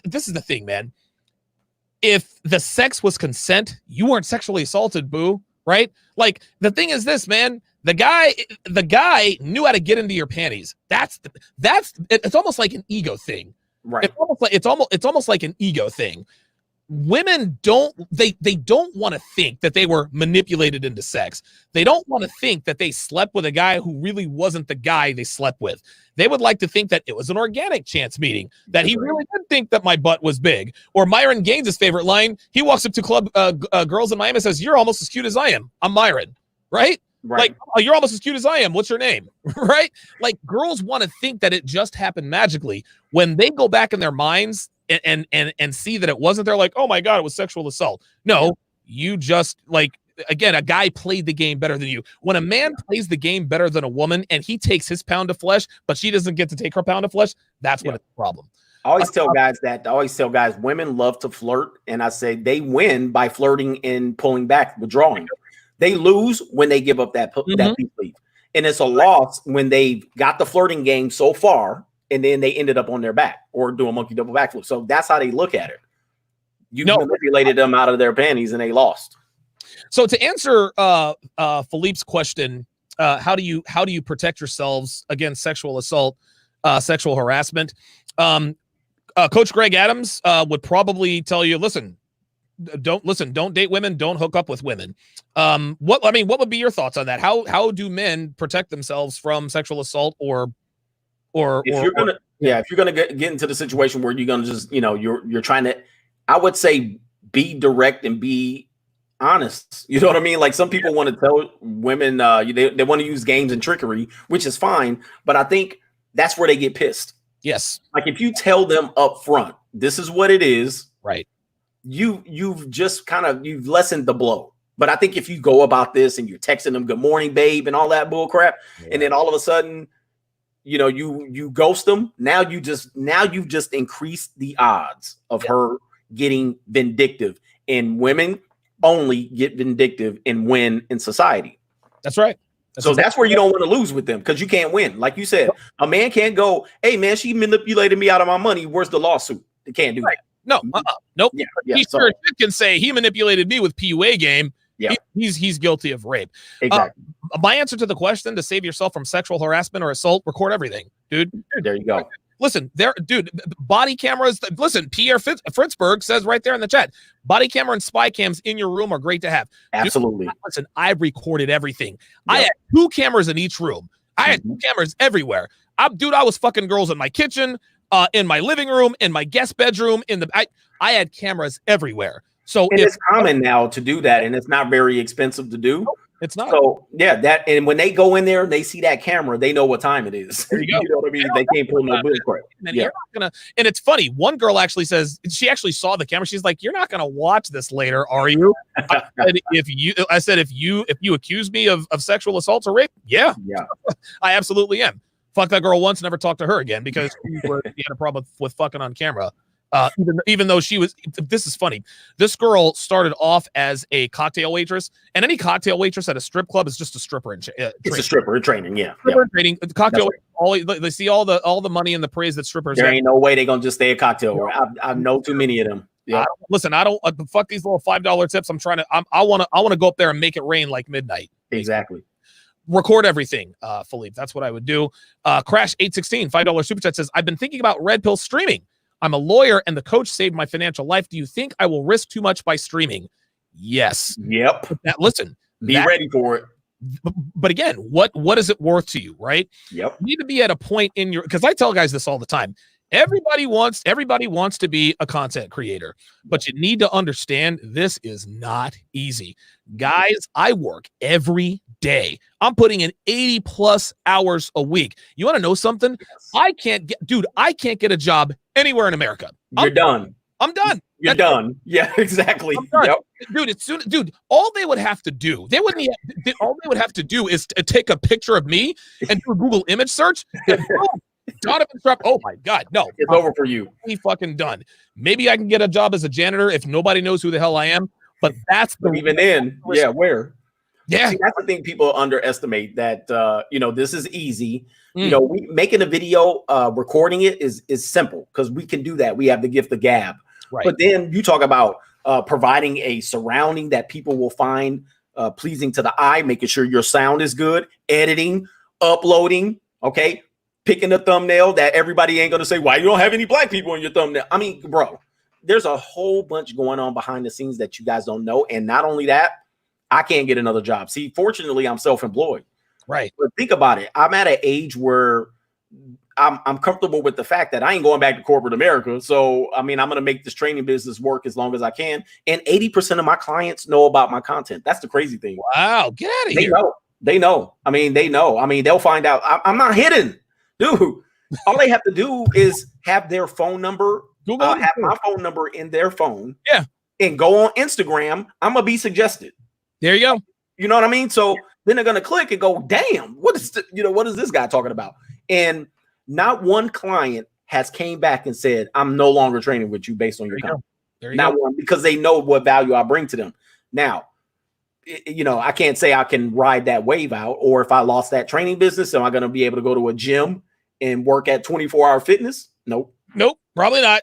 this is the thing, man. If the sex was consent, you weren't sexually assaulted, boo. Right? Like, the thing is this, man. The guy knew how to get into your panties. It's almost like an ego thing. Right. It's almost like an ego thing. Women don't want to think that they were manipulated into sex. They don't want to think that they slept with a guy who really wasn't the guy they slept with. They would like to think that it was an organic chance meeting, that he really did think that my butt was big. Or Myron Gaines' favorite line, he walks up to club girls in Miami and says, you're almost as cute as I am. I'm Myron, right? Like, oh, you're almost as cute as I am. What's your name? Right? Like, girls want to think that it just happened magically. When they go back in their minds and see that it wasn't, they're like, oh my God, it was sexual assault. No, you just, like, again, a guy played the game better than you. When a man plays the game better than a woman and he takes his pound of flesh, but she doesn't get to take her pound of flesh, that's when it's a problem. I always tell guys women love to flirt. And I say they win by flirting and pulling back, withdrawing. They lose when they give up that peace leave. And it's a loss when they've got the flirting game so far and then they ended up on their back or do a monkey double backflip. So that's how they look at it. You manipulated them out of their panties and they lost. So to answer Philippe's question, how do you protect yourselves against sexual assault, sexual harassment? Coach Greg Adams would probably tell you, don't date women, don't hook up with women. What would be your thoughts on that? How do men protect themselves from sexual assault if you're gonna get into the situation where you're gonna just, you're trying to, I would say be direct and be honest. You know what I mean? Like, some people want to tell women they want to use games and trickery, which is fine, but I think that's where they get pissed. Yes. Like, if you tell them up front, this is what it is, right? You've just you've lessened the blow. But I think if you go about this and you're texting them good morning, babe, and all that bull crap, and then all of a sudden, you ghost them, now you've just increased the odds of her getting vindictive. And women only get vindictive and win in society. That's right. That's where you don't want to lose with them, because you can't win. Like you said, a man can't go, hey man, she manipulated me out of my money. Where's the lawsuit? They can't do that. No, nope. He sure can say he manipulated me with PUA game. Yeah, he's guilty of rape. Exactly. My answer to the question, to save yourself from sexual harassment or assault, record everything, dude. There you go. Listen, dude, body cameras. Listen, Pierre Fritzberg says right there in the chat, body camera and spy cams in your room are great to have. Absolutely. Dude, listen, I've recorded everything. Yep. I had 2 cameras in each room. I had 2 cameras everywhere. I was fucking girls in my kitchen, in my living room, in my guest bedroom, I had cameras everywhere. So it's common now to do that, and it's not very expensive to do. It's not. So yeah, and when they go in there and they see that camera, they know what time it is. There you go. You know what I mean? They can't pull no bullcrap. Yeah. And it's funny. One girl actually says she actually saw the camera. She's like, "You're not gonna watch this later, are you?" I said, if you accuse me of sexual assault or rape, yeah, I absolutely am. Fuck that girl once, never talk to her again because she had a problem with fucking on camera. Even though she was, this is funny. This girl started off as a cocktail waitress, and any cocktail waitress at a strip club is just a stripper in training. It's a stripper in training, yeah. Stripper in training. The cocktail, they see all the money and the praise that strippers. There ain't no way they're gonna just stay a cocktail. I know too many of them. Yeah. I don't fuck these little $5 tips. I want to go up there and make it rain like midnight. Exactly. Record everything, Philippe. That's what I would do. Crash 816 $5 super chat says, I've been thinking about Red Pill streaming. I'm a lawyer and the coach saved my financial life. Do you think I will risk too much by streaming? Yes. Yep. Listen, be ready for it. But again, what is it worth to you, right? Yep. You need to be at a point in your, because I tell guys this all the time. Everybody wants to be a content creator, but you need to understand this is not easy. Guys, I work every day. I'm putting in 80 plus hours a week. You want to know something? Yes. I can't get a job anywhere in America. You're done. I'm done. You're done. Yeah, exactly. Yep. Dude, all they would have to do, all they would have to do is take a picture of me and do a Google image search. And Donovan Sharpe. Oh my God, no, it's over for you. Fucking done. Maybe I can get a job as a janitor if nobody knows who the hell I am. But even then, yeah, where? Yeah, see, that's the thing people underestimate. That this is easy. Making a video, recording it is simple because we can do that. We have the gift of gab. Right. But then you talk about providing a surrounding that people will find pleasing to the eye, making sure your sound is good, editing, uploading. Okay. Picking a thumbnail that everybody ain't going to say, why you don't have any black people in your thumbnail? I mean, bro, there's a whole bunch going on behind the scenes that you guys don't know. And not only that, I can't get another job. See, fortunately, I'm self-employed. Right. But think about it. I'm at an age where I'm comfortable with the fact that I ain't going back to corporate America. So, I mean, I'm going to make this training business work as long as I can. And 80% of my clients know about my content. That's the crazy thing. Wow. Get out of here. They know. I mean, they know. I mean, they'll find out. I'm not hidden. Dude, all they have to do is have their phone number, have my phone number in their phone, and go on Instagram. I'm gonna be suggested. There you go. You know what I mean? So then they're gonna click and go, "Damn, what is this guy talking about?" And not one client has came back and said, "I'm no longer training with you based on your content." Not one, because they know what value I bring to them. Now, I can't say I can ride that wave out, or if I lost that training business, am I going to be able to go to a gym and work at 24-hour fitness? Nope, probably not.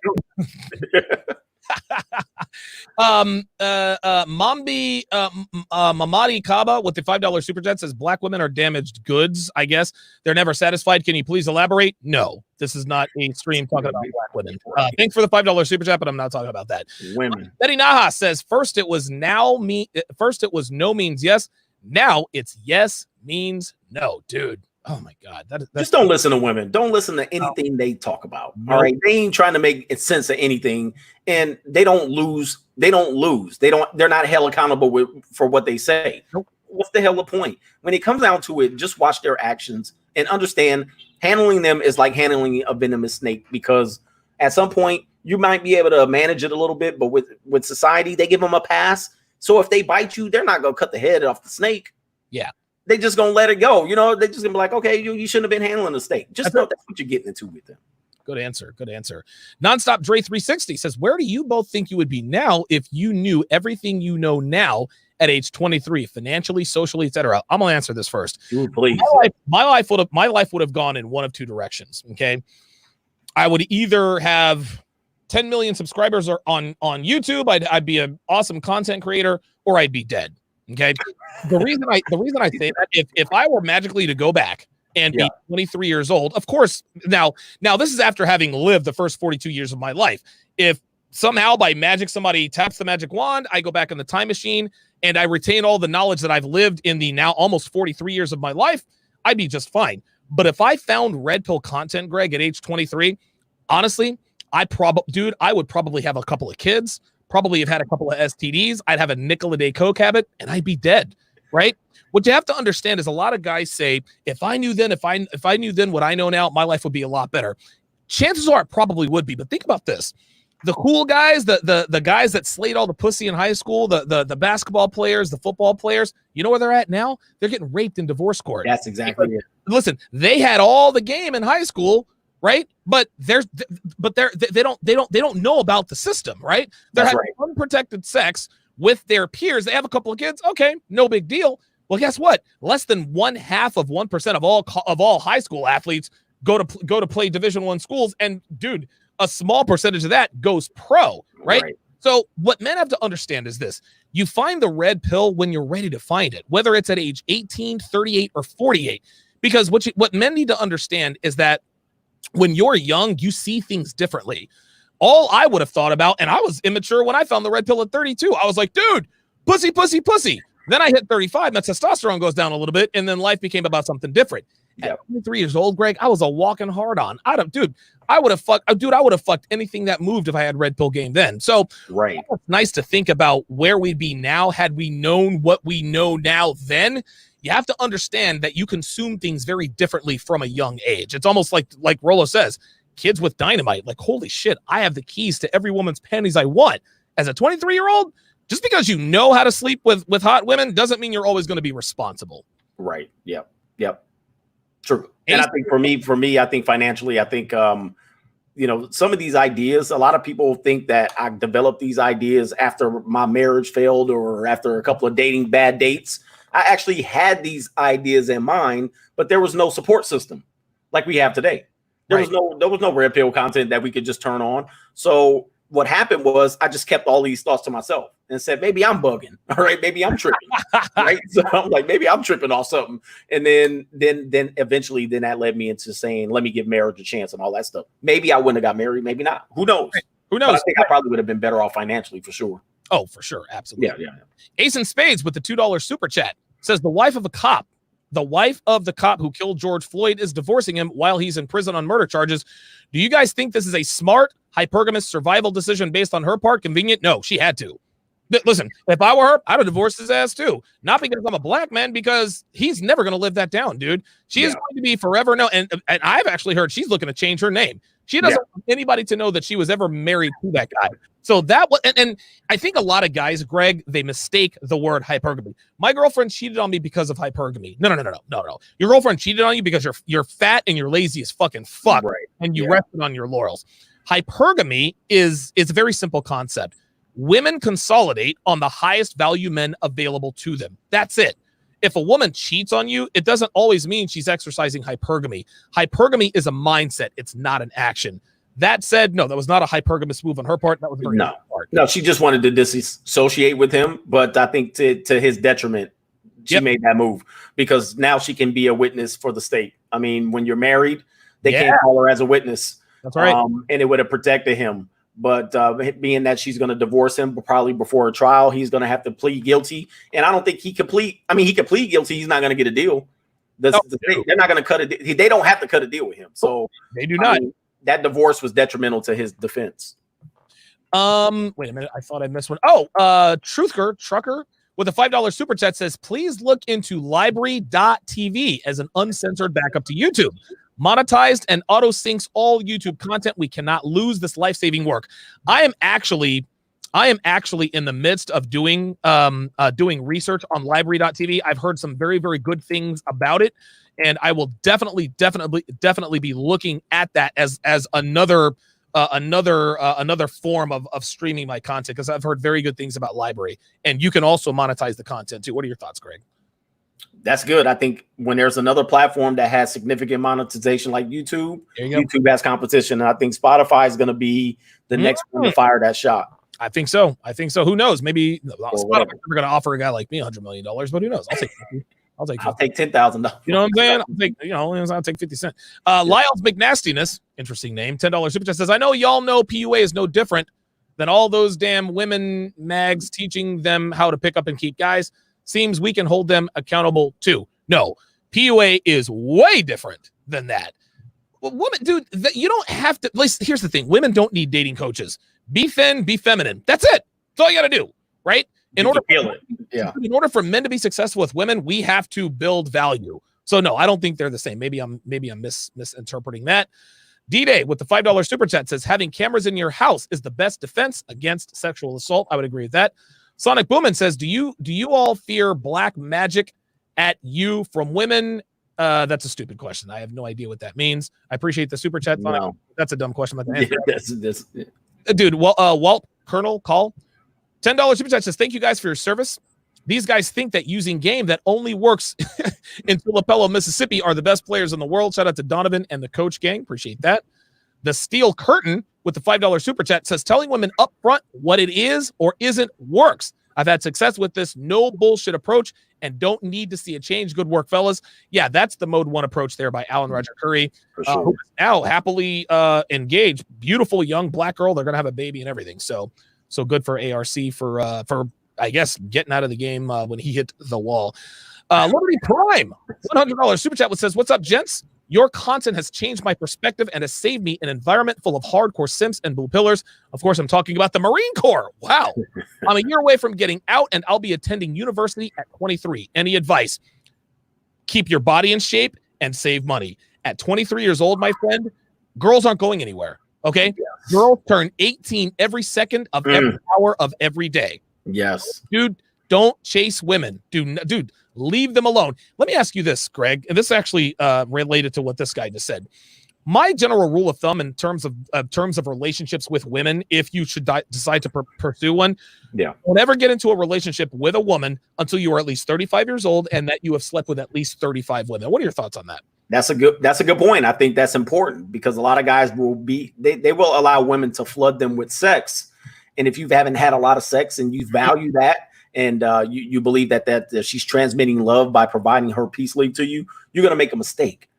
Mamadi Kaba with the $5 super chat says black women are damaged goods. I guess they're never satisfied. Can you please elaborate? No, this is not a stream talking about black women. Thanks for the $5 super chat, but I'm not talking about that. Women. Betty Naha says first it was no means yes. Now it's yes means no, dude. Oh my God. That's just don't listen to women. Don't listen to anything they talk about. All right. They ain't trying to make sense of anything, and they don't lose. They're not held accountable for what they say. Nope. What's the hell the point? When it comes down to it, just watch their actions and understand handling them is like handling a venomous snake, because at some point you might be able to manage it a little bit, but with society, they give them a pass. So if they bite you, they're not going to cut the head off the snake. Yeah. They just gonna let it go. They're just gonna be like, okay, you shouldn't have been handling the steak. Just know that's what you're getting into with them. Good answer. Nonstop Dre 360 says, where do you both think you would be now if you knew everything you know now at age 23, financially, socially, etc.? I'm gonna answer this first. Dude, please. My life would have gone in one of two directions. Okay, I would either have 10 million subscribers on YouTube. I'd be an awesome content creator, or I'd be dead. Okay. The reason I say that, if I were magically to go back and be 23 years old. Of course, now this is after having lived the first 42 years of my life. If somehow by magic somebody taps the magic wand, I go back in the time machine and I retain all the knowledge that I've lived in the now almost 43 years of my life, I'd be just fine. But if I found red pill content, Greg, at age 23, honestly, I would probably have a couple of kids, probably have had a couple of STDs. I'd have a nickel a day coke habit, and I'd be dead, right? What you have to understand is a lot of guys say, if I knew then what I know now, my life would be a lot better. Chances are it probably would be, but think about this. The cool guys, the guys that slayed all the pussy in high school, the basketball players, the football players, you know where they're at now? They're getting raped in divorce court. That's exactly it. Listen, they had all the game in high school, right? But they don't know about the system, right? They're having unprotected sex with their peers. They have a couple of kids. Okay, no big deal. Well, guess what? Less than 0.5% of all high school athletes go to play Division I schools, and dude, a small percentage of that goes pro, right? So what men have to understand is this: you find the red pill when you're ready to find it, whether it's at age 18, 38, or 48. Because what men need to understand is that when you're young, you see things differently. All I would have thought about, and I was immature when I found the red pill at 32. I was like, dude, pussy, pussy, pussy. Then I hit 35, my testosterone goes down a little bit, and then life became about something different. At 23 years old, Greg, I was a walking hard on. I would have fucked anything that moved if I had red pill game then. So it's nice to think about where we'd be now had we known what we know now then. You have to understand that you consume things very differently from a young age. It's almost like Rollo says, kids with dynamite. Like, holy shit, I have the keys to every woman's panties I want. As a 23-year-old, just because you know how to sleep with hot women doesn't mean you're always going to be responsible. Right. Yep. True. And I think for me, I think financially, I think, some of these ideas, a lot of people think that I developed these ideas after my marriage failed or after a couple of bad dates. I actually had these ideas in mind, but there was no support system like we have today. There was no red pill content that we could just turn on. So what happened was I just kept all these thoughts to myself and said, maybe I'm bugging. All right. Maybe I'm tripping. Right. So I'm like, maybe I'm tripping off something. And then eventually that led me into saying, let me give marriage a chance and all that stuff. Maybe I wouldn't have got married. Maybe not. Who knows? Who knows? But I think I probably would have been better off financially for sure. Oh, for sure. Absolutely. Yeah. Ace in Spades with the $2 super chat says the wife of the cop who killed George Floyd is divorcing him while he's in prison on murder charges. Do you guys think this is a smart, hypergamous survival decision based on her part? Convenient? No, she had to. Listen, if I were her, I'd have divorced his ass too. Not because I'm a black man, because he's never going to live that down, dude. She is going to be forever. No, and I've actually heard she's looking to change her name. She doesn't want anybody to know that she was ever married to that guy. So that was, and I think a lot of guys, Greg, they mistake the word hypergamy. My girlfriend cheated on me because of hypergamy. No. Your girlfriend cheated on you because you're fat and you're lazy as fucking fuck, and you rested on your laurels. Hypergamy is a very simple concept. Women consolidate on the highest value men available to them. That's it. If a woman cheats on you, it doesn't always mean she's exercising hypergamy. Hypergamy is a mindset. It's not an action. That said, no, that was not a hypergamous move on her part. That was a very good part. No, she just wanted to disassociate with him. But I think to his detriment, she made that move because now she can be a witness for the state. I mean, when you're married, they can't call her as a witness. That's right. And it would have protected him. But being that she's going to divorce him probably before a trial, he's going to have to plead guilty. And I don't think he could plead. I mean, he could plead guilty. He's not going to get a deal. They're not going to cut it. They don't have to cut a deal with him. So they do not. That divorce was detrimental to his defense. Wait a minute. I thought I missed one. Trucker with a $5 super chat says, please look into library.tv as an uncensored backup to YouTube. Monetized and auto syncs all YouTube content. We cannot lose this life-saving work. I am actually in the midst of doing research on library.tv. I've heard some very, very good things about it, and I will definitely be looking at that as another form of streaming my content, because I've heard very good things about library, and you can also monetize the content too. What are your thoughts, Greg? That's good. I think when there's another platform that has significant monetization like YouTube, YouTube has competition. And I think Spotify is going to be the next one to fire that shot. I think so. Who knows? Maybe Spotify's never going to offer a guy like me $100 million, but who knows? I'll take I'll take $10,000. You know what I'm saying? I'll take 50 cents. Lyle's McNastiness, interesting name, $10 super chat says, I know y'all know PUA is no different than all those damn women mags teaching them how to pick up and keep guys. Seems we can hold them accountable too. No, PUA is way different than that. Well, women, dude, you don't have to. At least here's the thing: women don't need dating coaches. Be feminine. That's it. That's all you got to do, right? In order for men to be successful with women, we have to build value. So no, I don't think they're the same. Maybe I'm misinterpreting that. D-Day with the $5 super chat says having cameras in your house is the best defense against sexual assault. I would agree with that. Sonic Boomin says, do you all fear black magic at you from women? That's a stupid question. I have no idea what that means. I appreciate the super chat. Sonic. No. That's a dumb question. Dude, Walt Colonel Call, $10 super chat says, thank you guys for your service. These guys think that using game that only works in Tupelo, Mississippi are the best players in the world. Shout out to Donovan and the coach gang. Appreciate that. The Steel Curtain with the $5 super chat says telling women up front what it is or isn't works. I've had success with this no bullshit approach and don't need to see a change. Good work, fellas. Yeah, that's the mode 1 approach there by Alan Roger Curry, who is now happily engaged. Beautiful young black girl. They're going to have a baby and everything. So good for ARC for I guess getting out of the game when he hit the wall. Liberty Prime, $100 super chat, which says, what's up, gents? Your content has changed my perspective and has saved me an environment full of hardcore simps and blue pillars. Of course, I'm talking about the Marine Corps. Wow. I'm a year away from getting out, and I'll be attending university at 23. Any advice? Keep your body in shape and save money. At 23 years old, my friend, girls aren't going anywhere, okay? Yes. Girls turn 18 every second of every hour of every day. Yes. Dude, don't chase women. Dude, leave them alone. Let me ask you this, Greg, and this is actually related to what this guy just said. My general rule of thumb in terms of relationships with women, if you should decide to pursue one, don't ever get into a relationship with a woman until you are at least 35 years old and that you have slept with at least 35 women. What are your thoughts on that? That's a good point. I think that's important because a lot of guys they will allow women to flood them with sex. And if you haven't had a lot of sex and you value that and you believe that she's transmitting love by providing her peace league to you, you're going to make a mistake.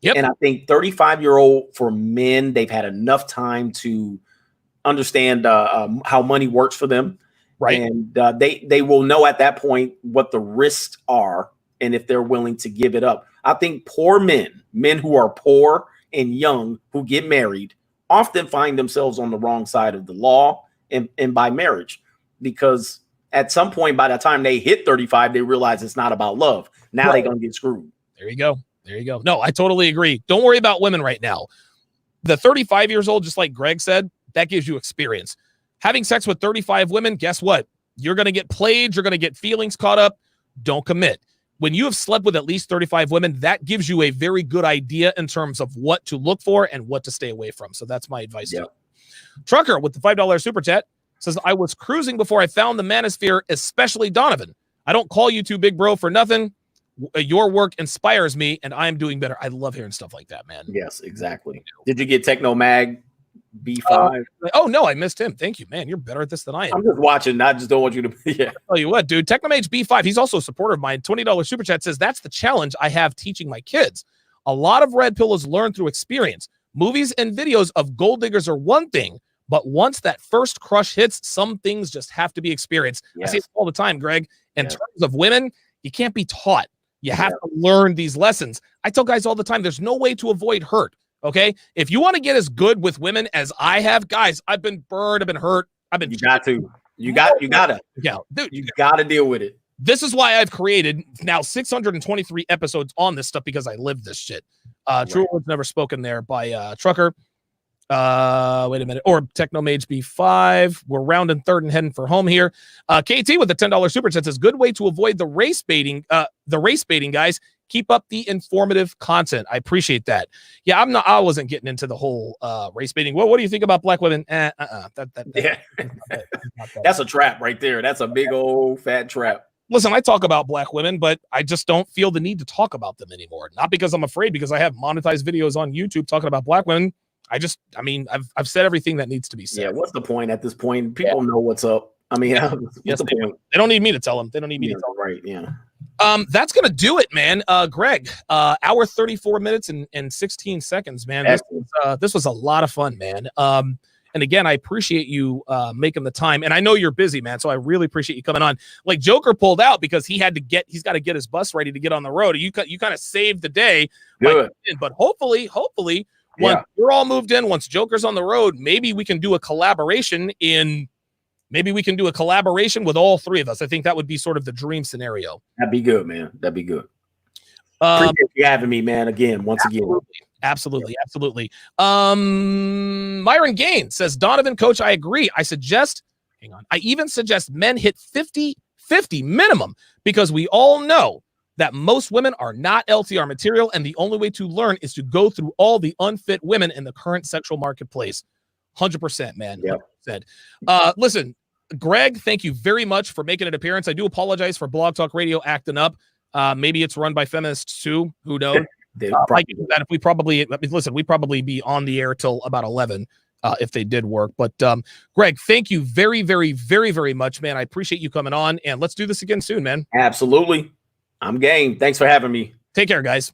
Yep. And I think 35-year-old for men, they've had enough time to understand how money works for them. Right. And they will know at that point what the risks are and if they're willing to give it up. I think poor men who are poor and young who get married often find themselves on the wrong side of the law and by marriage, because at some point by the time they hit 35, they realize it's not about love. Now they're going to get screwed. There you go. No, I totally agree. Don't worry about women right now. The 35 years old, just like Greg said, that gives you experience. Having sex with 35 women, guess what? You're going to get played. You're going to get feelings caught up. Don't commit. When you have slept with at least 35 women, that gives you a very good idea in terms of what to look for and what to stay away from. So that's my advice to you. Trucker with the $5 super chat says, I was cruising before I found the Manosphere, especially Donovan. I don't call you two big bro for nothing. Your work inspires me and I'm doing better. I love hearing stuff like that, man. Yes, exactly. Did you get Techno Mag B5? Oh no, I missed him. Thank you, man. You're better at this than I am. I'm just watching. I just don't want you to. Yeah. I'll tell you what, dude. Technomage B5. He's also a supporter of mine. $20 super chat says that's the challenge I have teaching my kids. A lot of red pill is learned through experience. Movies and videos of gold diggers are one thing, but once that first crush hits, some things just have to be experienced. Yes. I see it all the time, Greg. In terms of women, you can't be taught. You have to learn these lessons. I tell guys all the time, there's no way to avoid hurt. Okay. If you want to get as good with women as I have, guys, I've been burned, I've been hurt. You gotta deal with it. This is why I've created now 623 episodes on this stuff, because I live this shit. True words never spoken there by Trucker. Wait a minute. Or Technomage B5. We're rounding third and heading for home here. KT with the $10 super chat says, good way to avoid the race baiting, guys. Keep up the informative content. I appreciate that. Yeah, I wasn't getting into the whole race baiting. What do you think about black women? That's a trap right there. That's a big old fat trap. Listen, I talk about black women, but I just don't feel the need to talk about them anymore. Not because I'm afraid, because I have monetized videos on YouTube talking about black women. I've said everything that needs to be said. Yeah, what's the point at this point? People know what's up. I mean, what's the point? They don't need me to tell them. They don't need me to tell them. Right, yeah. That's gonna do it, man. Greg, hour 34 minutes and 16 seconds, man. This was a lot of fun, man. And again, I appreciate you making the time. And I know you're busy, man. So I really appreciate you coming on. Like Joker pulled out because he's got to get his bus ready to get on the road. You kind of saved the day. Good. But hopefully, once we're all moved in, once Joker's on the road, maybe we can do a collaboration with all three of us. I think that would be sort of the dream scenario. That'd be good, man. That'd be good. Appreciate you having me, man. Once again. Absolutely. Myron Gaines says, Donovan, coach, I agree. I even suggest men hit 50-50 minimum because we all know that most women are not LTR material, and the only way to learn is to go through all the unfit women in the current sexual marketplace. 100%, man. 100%. Listen, Greg, thank you very much for making an appearance. I do apologize for Blog Talk Radio acting up. Maybe it's run by feminists too. Who knows? I can do that if we'd probably be on the air till about 11 if they did work. But Greg, thank you very, very, very, very much, man. I appreciate you coming on, and let's do this again soon, man. Absolutely. I'm game. Thanks for having me. Take care, guys.